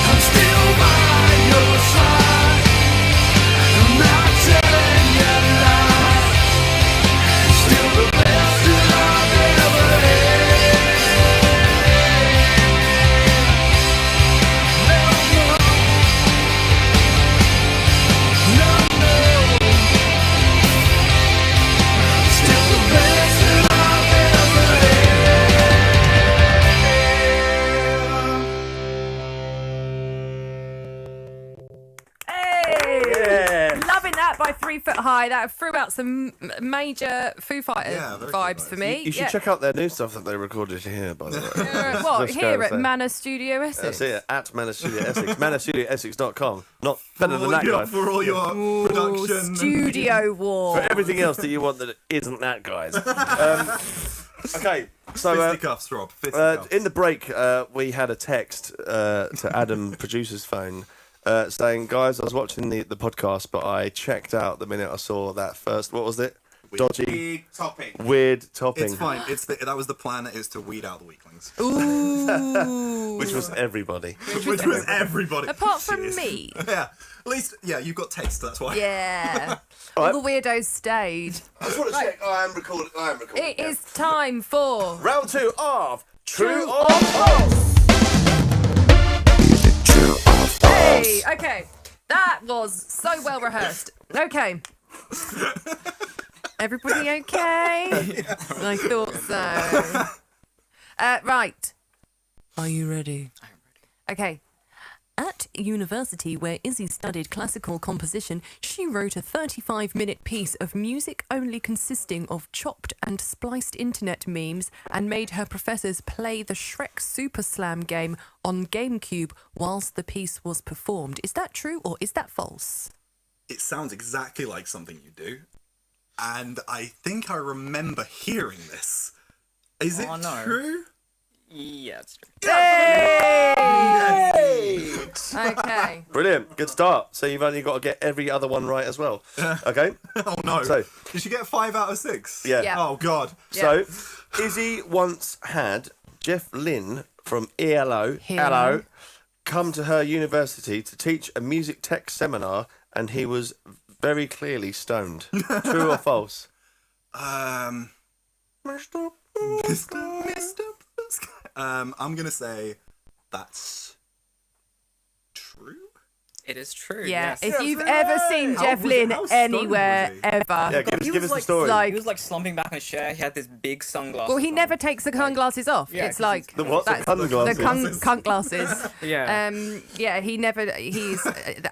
I'm still by your side. I'm not telling you lies. Still the best that I've ever had. No, no. Still the best that I've ever Hey! Yeah. Loving that by 3 Foot High. That threw out some major Foo Fighters Yeah, very vibes good for vibes. me. You should check out their new stuff that they recorded here, by the way. What, Just here gotta at say. Manor Studio Essex? That's it, at Manor Studio Essex. ManorStudioEssex.com. Not better than that guy. For all your Ooh, production. Studio War. For everything else that you want that isn't that, guys. Okay, so Fisticuffs, Rob. Fisticuffs. in the break, we had a text to Adam, producer's phone, saying, guys, I was watching the podcast, but I checked out the minute I saw that first, what was it? Dodgy, Big topic. weird topping, It's fine. That was the plan. Is to weed out the weaklings. Ooh. which was everybody. Which was everybody. Apart from Cheers. me. Yeah. At least, yeah, you've got taste. That's why. Yeah. All All the weirdos stayed. I just want to check. I am recording. It is time for Round 2 of True or or False. Hey, okay. That was so well rehearsed. Okay. Everybody okay? I thought so. Right. Are you ready? I'm ready. Okay. At university, where Izzy studied classical composition, she wrote a 35-minute piece of music only consisting of chopped and spliced internet memes and made her professors play the Shrek Super Slam game on GameCube whilst the piece was performed. Is that true or is that false? It sounds exactly like something you do, and I think I remember hearing this. Is it no. true? Yeah, it's true. Okay. Brilliant. Good start. So you've only got to get every other one right as well. Okay? Oh no! So- Did she get 5 out of 6? Yeah. Yeah. Oh god. So, Izzy once had Jeff Lynne from ELO, Hello. come to her university to teach a music tech seminar, and he was very clearly stoned. True or false? Mr. I'm gonna say that's true. It is true. Yeah, Yes. if you've ever seen Jeff Lynne how stoned anywhere, was he? ever. Yeah, give us the story. like- He was like slumping back in his chair. He had this big sunglasses. Well, he on. never takes the sunglasses off. Yeah, It's 'cause like The what? The that's- cunt glasses? The cunt glasses. Yeah. Yeah, he never. He's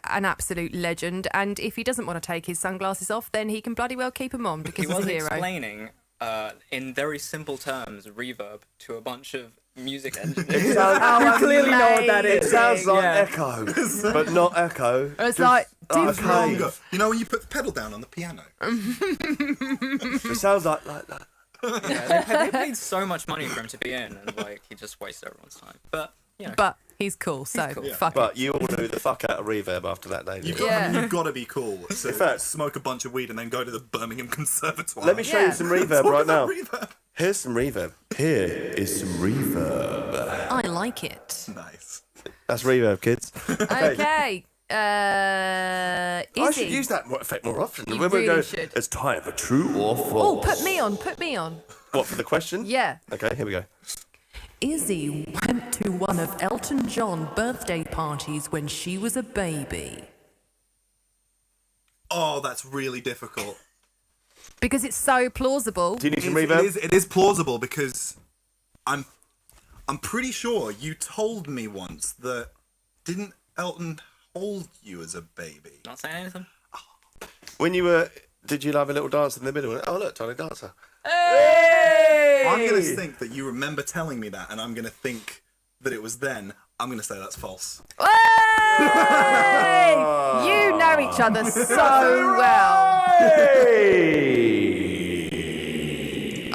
an absolute legend, and if he doesn't want to take his sunglasses off, then he can bloody well keep them on because He he's a was hero. explaining, in very simple terms, reverb to a bunch of music engineers. Oh, clearly know what that It is. sounds like Yeah. Echo, but not Echo. It's Just like arcade. Longer. You know when you put the pedal down on the piano? It sounds like that. Yeah, they paid so much money for him to be in, and like he just wasted everyone's time. But you know, But he's cool, so cool. fuck But it. you all knew the fuck out of reverb after that day. You've didn't got, you? I mean, you've got to be cool. So fact- smoke a bunch of weed and then go to the Birmingham Conservatoire. Let me show Yeah. you some reverb Talk right about now. reverb. Here's some reverb. Here is some reverb. I like it. Nice. That's reverb, kids. Okay. I should Izzy. use that effect more often. You When we really go, should. it's time for true or false. Oh, put me on. Put me on. What, for the question? Yeah. Okay, here we go. Izzy went to one of Elton John's birthday parties when she was a baby. Oh, that's really difficult. Because it's so plausible. Do you need some It reverb? is, it is plausible because I'm pretty sure you told me once that didn't Elton hold you as a baby? not saying anything. When you were, did you have a little dance in the middle? Oh, look, tiny dancer. I'm going to think that you remember telling me that, and I'm going to think that it was then. I'm going to say that's false. Hey! You know each other so well.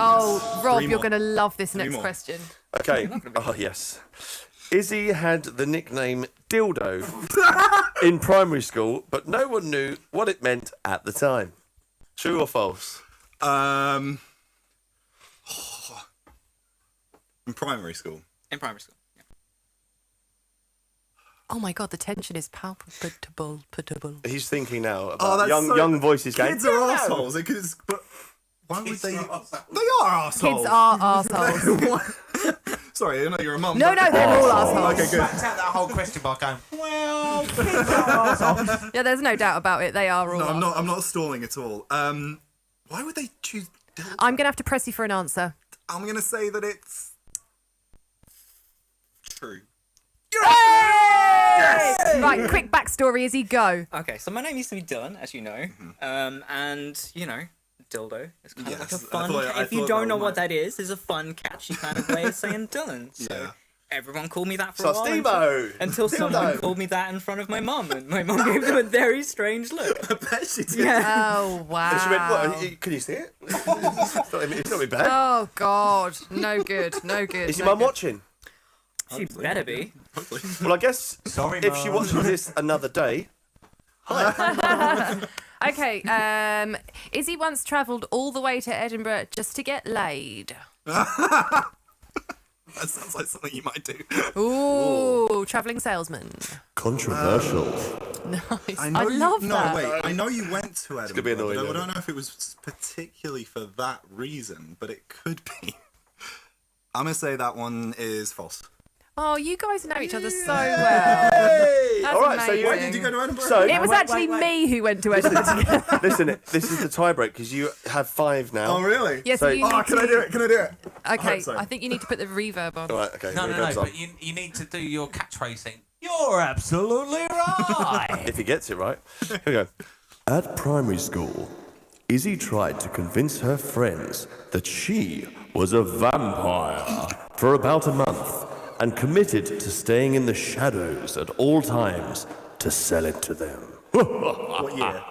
Oh, Rob, you're going to love this next question. Okay. Oh, yes. Izzy had the nickname Dildo in primary school, but no one knew what it meant at the time. True or false? In primary school. In primary school. Yeah. Oh my God, the tension is palpable. He's thinking now Oh, about that's young voices going, Kids are assholes. But why would they? They are assholes. Kids are arseholes. Sorry, I know you're a mum. No, they're all arseholes. Okay, good. Backed out that whole question by going, well, kids are arseholes. Yeah, there's no doubt about it. They are all No, arseholes. I'm not stalling at all. Why would they choose dildo? I'm going to have to press you for an answer. I'm going to say that it's true. Yes! Right, quick backstory as he go. Okay, so my name used to be Dylan, as you know, and you know, dildo. It's kind of like a Yes, fun. I if you thought don't that know might- what that is, there's a fun, catchy kind of way of saying Dylan. So Yeah. everyone called me that for So a while Steve-O! until someone called me that in front of my mum, and my mum gave them a very strange look. I bet she did. Yeah. Oh, wow. And she went, what? Can you see it? It's not me bad. Oh, God. No good. No good. Is your no mum good. watching? She better be. Well, I guess Sorry, if she Mum. watches this another day, Okay, Izzy once travelled all the way to Edinburgh just to get laid. That sounds like something you might do. Ooh, travelling salesman. controversial. Nice. I, know love that. No, wait. I know you went to Edinburgh. gonna be annoying, but I isn't don't know if it was particularly for that reason, but it could be. I'm gonna say that one is false. Oh, you guys know each other so well. That's All right, so amazing. you, Why did you go to Edinburgh? So It was actually me who went to Edinburgh together. listen, this is the tiebreak because you have 5 now. Oh, really? Yes, So- you Oh, need can I to... do it? Can I do it? Okay, so. I think you need to put the reverb on. All right, okay. No, here no, goes no, on. but you need to do your catchphrase thing. You're absolutely right. If he gets it right. Here we go. At primary school, Izzy tried to convince her friends that she was a vampire for about a month and committed to staying in the shadows at all times to sell it to them. What year?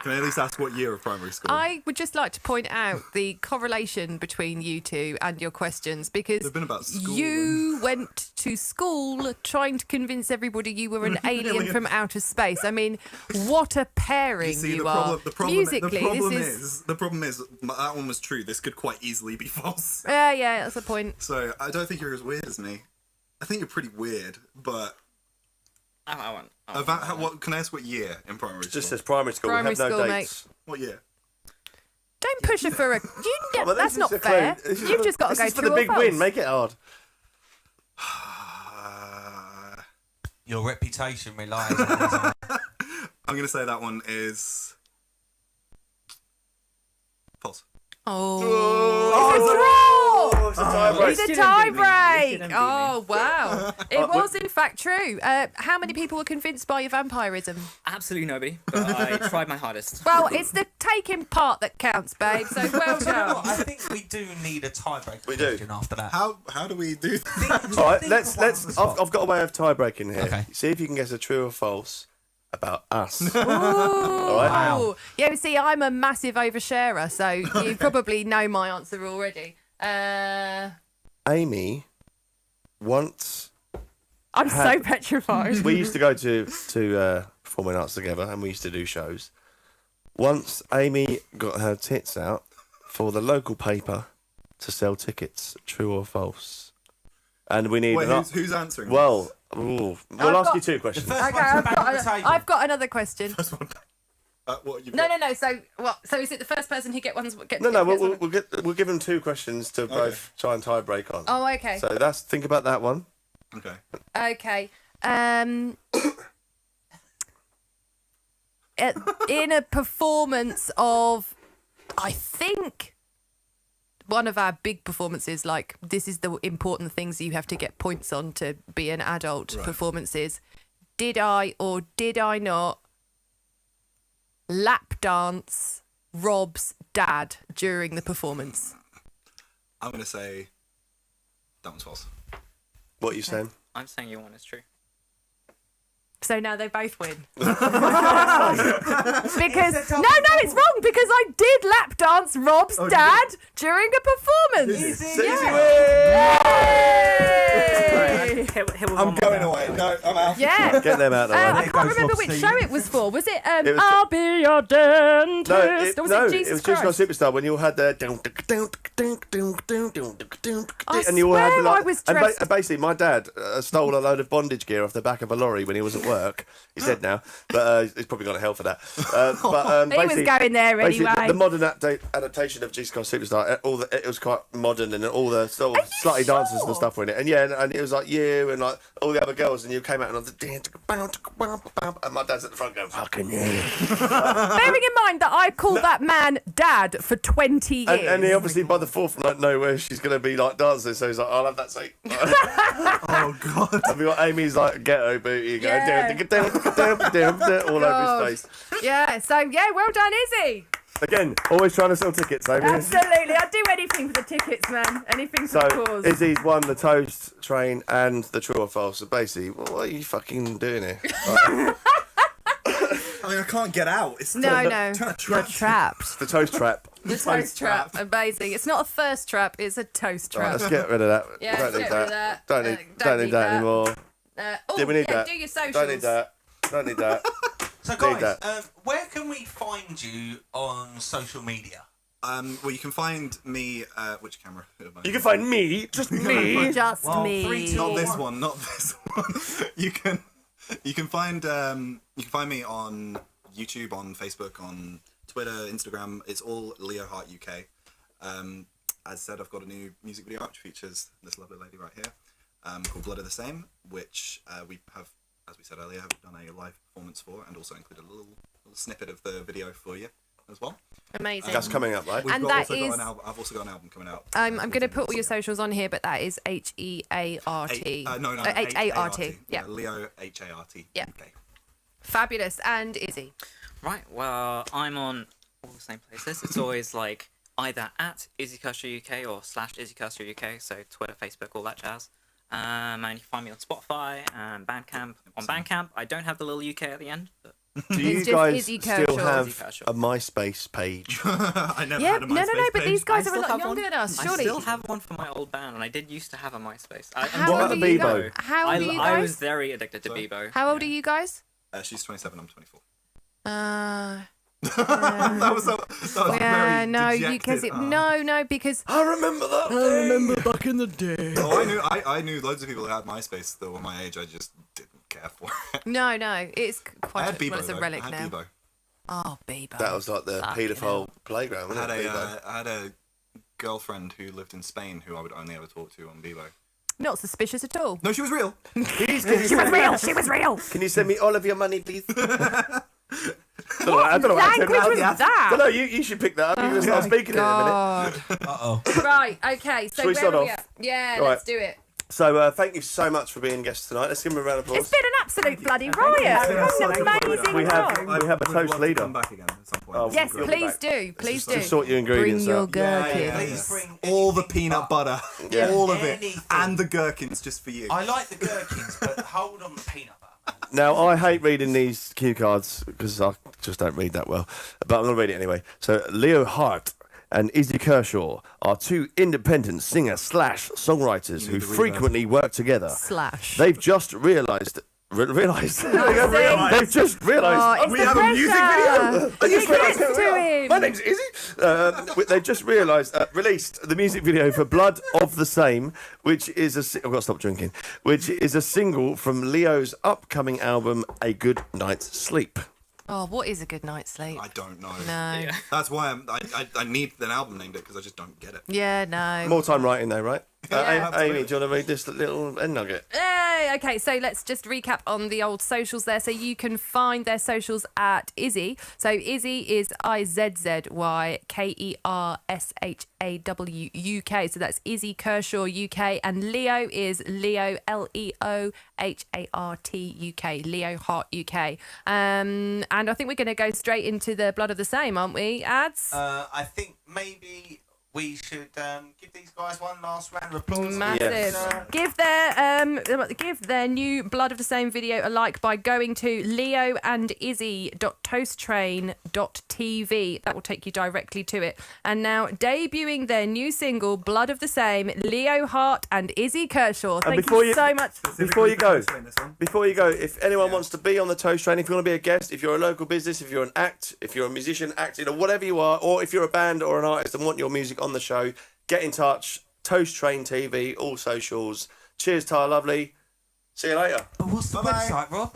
Can I at least ask what year of primary school? I would just like to point out the correlation between you two and your questions because They've been about school you went to school trying to convince everybody you were an alien from outer space. I mean, what a pairing you are. Musically, the problem is that one was true. This could quite easily be false. Yeah, that's the point. So I don't think you're as weird as me. I think you're pretty weird, but I want. what can I ask what year in primary school? Just says primary school. Primary we have no school, dates. What year? Don't push her for a. You get, Well, that's this not is a fair. clue. This is You've for- just got to this go is for true the or big false. win. Make it hard. Your reputation relies on this. I'm going to say that one is false. Oh, It's a tiebreak. it's a Didn't beat me. tie Didn't break. beat me. Oh, wow. It was, in fact, true. How many people were convinced by your vampirism? Absolutely nobody, but I tried my hardest. Well, it's the taking part that counts, babe, so well You know done. what? I think we do need a tiebreak We do. question after that. How do we do that? All right, let's. I've got a way of tie breaking here. Okay. See if you can guess a true or false about us. Ooh. Wow. Yeah, see, I'm a massive oversharer, so you probably know my answer already. Amy, once I'm so petrified. we used to go to performing arts together, and we used to do shows. Once Amy got her tits out for the local paper to sell tickets. True or false? And we need. Wait, an who's answering? Well, we'll ask you 2 questions. First Okay, one's back on the table. I've got another question. this? What you No. So what? So is it the first person who gets one? No, gets one? we'll give them 2 questions to both try and tie break on. Oh, okay. So think about that one. Okay. Okay. In a performance of, I think, one of our big performances, like this is the important things you have to get points on to be an adult performances. Did I or did I not lap dance Rob's dad during the performance? I'm going to say that one's false. What are you saying? I'm saying your one is true. So now they both win. Because no, it's wrong. Because I did lap dance Rob's dad during a performance. I'm going away. No, I'm out. Yeah. Get them out of the way. I can't remember which show it was for. Was it I'll Be Your Dentist? Or was it Jesus Christ Superstar when you all had the and you all had the, like, I was dressed. and basically my dad stole a load of bondage gear off the back of a lorry when he was at work. He's dead now, but he's probably gone to hell for that. But he was going there anyway. The modern adaptation of Jesus Christ Superstar, it was quite modern, and all the sort of slutty dancers and stuff were in it. And and it was like you and like all the other girls, and you came out and and my dad's at the front going, "Fucking yeah." Bearing in mind that I called that man Dad for 20 years. And he obviously by the fourth night know where she's going to be like dancing, so he's like, "I'll have that seat." Oh God! And we got Amy's like ghetto booty going all over his face. Yeah. So well done, Izzy. Again, always trying to sell tickets, Amy. Absolutely, I'd do anything for the tickets, man. Anything for the cause. Izzy's won the toast train and the true or false. So basically, what are you fucking doing here? I mean, I can't get out. It's No, you're trapped. The toast trap. The toast trap. Amazing. It's not a thirst trap, it's a toast trap. Right, let's get rid of that. Yeah, don't get need rid of that. Don't need that anymore. Do we need that? Do your socials. Don't need that. Don't need that. So guys, where can we find you on social media? Well, you can find me. Which camera? You can find me, just me, just me. Not this one. Not this one. You can find me on YouTube, on Facebook, on Twitter, Instagram. It's all Leo Hart UK. As said, I've got a new music video which features this lovely lady right here, called Blood of the Same, which we have, as we said earlier, have done a live performance for, and also included a little snippet of the video for you as well. Amazing. That's coming up, right? And I've also got an album coming out. I'm going to put all your socials on here, but that is HEART. No, HART. Yeah. Leo HART. Yeah. Okay. Fabulous. And Izzy. Right. Well, I'm on all the same places. It's always like either at Izzy Kershaw UK or /Izzy Kershaw UK. So Twitter, Facebook, all that jazz. And you can find me on Spotify and Bandcamp. On Bandcamp, I don't have the little UK at the end. But do you guys still have a MySpace page? I never had a MySpace no, but these guys are a lot have younger one. than us, surely. I still have one for my old band, and I did used to have a MySpace. What about the Bebo? How old are you guys? I was very addicted to Bebo. How old are you guys? She's 27, I'm 24. That was yeah, very no, dejected. because I remember that. I remember back in the day. Oh, I knew loads of people who had MySpace that were my age. I just didn't care for it. No, it's quite. I had Bebo, it's a relic I now. had Bebo. Oh, Bebo. That was like the paedophile playground. Wasn't it? I had a girlfriend who lived in Spain who I would only ever talk to on Bebo. Not suspicious at all. No, she was real. She was real. Can you send me all of your money, please? What language was that? No, you should pick that up. You're going to start speaking in a minute. Uh-oh. Right, okay. So Shall we where start are we off? at? Yeah, Right. let's do it. So thank you so much for being guests tonight. Let's give them a round of applause. It's been an absolute bloody riot. We've had an amazing We have time. a toast leader. Come back again at some point. Oh, Yes, we'll be please back. do. Please do. Just sort your ingredients Bring your out. gherkins. Please bring all the peanut butter, Yeah. all of it, Anything. and the gherkins just for you. I like the gherkins, but hold on the peanut butter. Now, I hate reading these cue cards because I just don't read that well. But I'm going to read it anyway. So, Leo Hart and Izzy Kershaw are two independent singer/songwriters who frequently work together. / They've just realised. They've just realised we have a music video. To him. My name's Izzy. They've just released the music video for "Blood of the Same," which is I've got to stop drinking. Which is a single from Leo's upcoming album, "A Good Night's Sleep." Oh, what is a good night's sleep? I don't know. No. Yeah. That's why I need an album named it because I just don't get it. Yeah, no. More time writing though, right? Yeah. Amy, do you want to read this little end nugget? Hey, okay, so let's just recap on the old socials there. So you can find their socials at Izzy. So Izzy is IZZYKERSHAW UK. So that's Izzy Kershaw UK. And Leo is Leo LEOHART UK. Leo Hart UK. And I think we're going to go straight into the Blood of the Same, aren't we? Ads? I think maybe we should give these guys one last round of applause. Massive. Yes. Give their new Blood of the Same video a like by going to leoandizzy.toasttrain.tv. That will take you directly to it. And now debuting their new single, Blood of the Same, Leo Hart and Izzy Kershaw. Thank you so much. Before you go, if anyone wants to be on the Toast Train, if you want to be a guest, if you're a local business, if you're an act, if you're a musician, acting, or whatever you are, or if you're a band or an artist and want your music on the show, get in touch. Toast Train TV, all socials. Cheers, Tyler Lovely. See you later. But what's the website, Rob?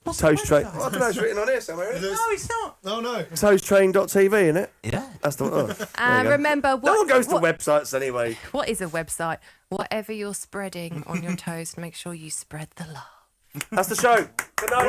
What's Toast the Train. website? I don't know, it's written on here somewhere. Isn't it? No, it's not. No. Toasttrain.tv, isn't it? Yeah. That's the one. Oh, Remember, no one goes to websites anyway. What is a website? Whatever you're spreading on your toast, make sure you spread the love. That's the show. Good night.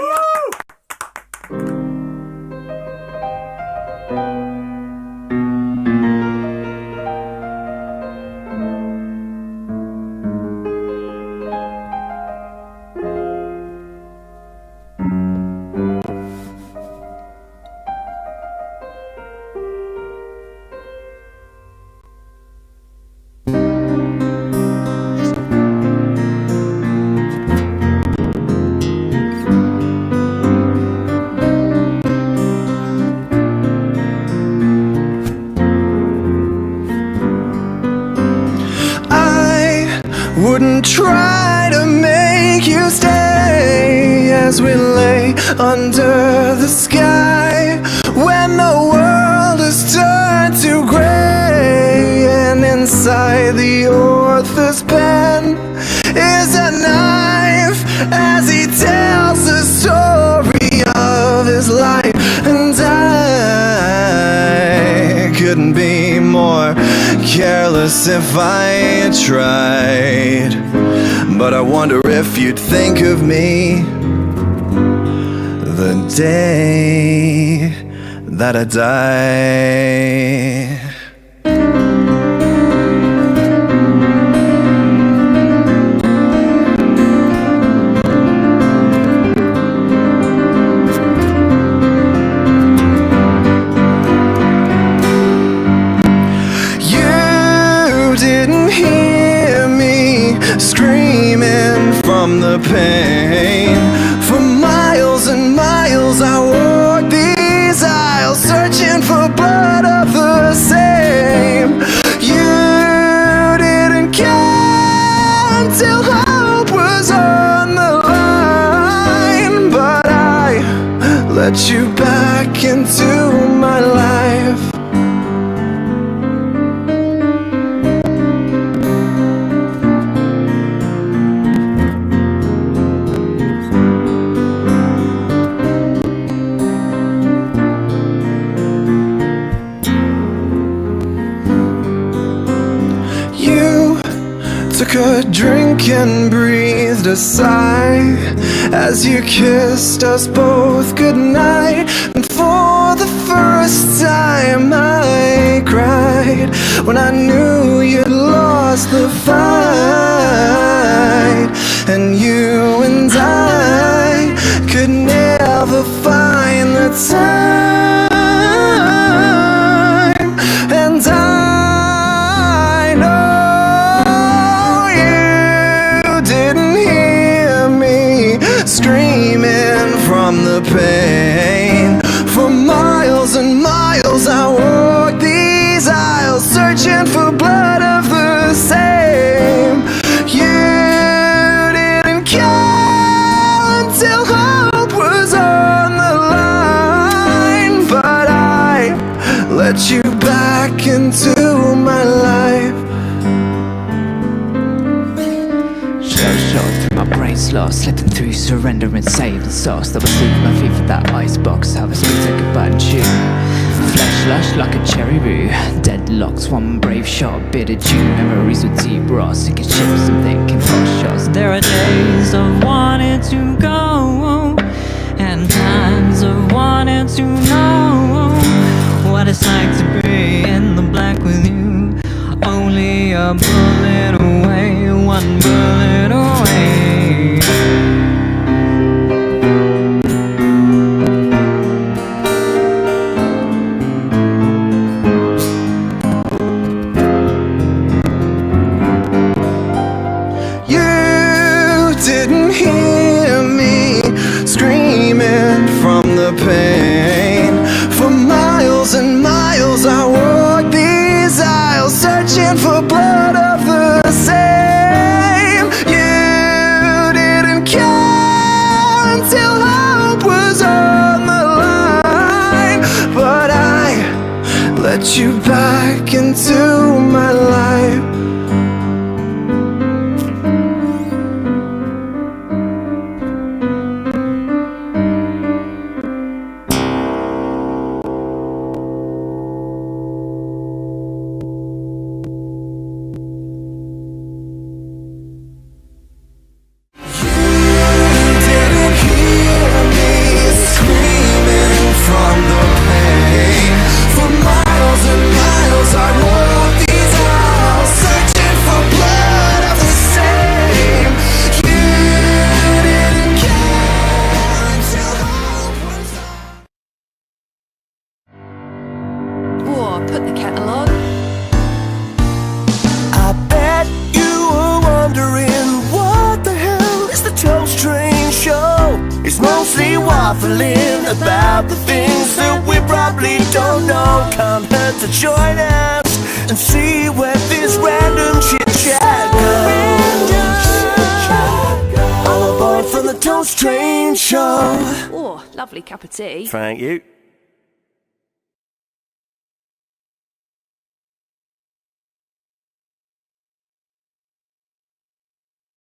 Wouldn't try to make you stay as we lay under the sky when the world has turned to grey, and inside the author's pen is a knife as he tells the story of his life. And I couldn't be more careless if I tried, but I wonder if you'd think of me the day that I die. From the pain, for miles and miles I walked these aisles searching for blood of the same. You didn't care until hope was on the line, but I let you back into my life. Took a drink and breathed a sigh as you kissed us both goodnight. And for the first time I cried when I knew you'd lost the fight. And you and I could never find the time. And I know screaming from the pain. For miles and miles I walked these aisles searching for blood of the same. You didn't care until hope was on the line, but I let you back into my life. Shot through my brain slot, slipping through surrender and save the sauce that was leaving my feet for that icebox. Have a speak, take a bite and chew. Flesh lush like a cherry roux. Deadlocks, one brave shot, bitter dew. Memories with deep rot, sinking ships and thinking fast shots. There are days of wanting to go, and times of wanting to know what it's like to be in the black with you. Only a bullet away, one bullet away. baffling about the things that we probably don't know. Can't hurt to join us and see where this random chit-chat goes. I'm a boy from the Don't Strange Show. Oh, lovely cup of tea. Thank you.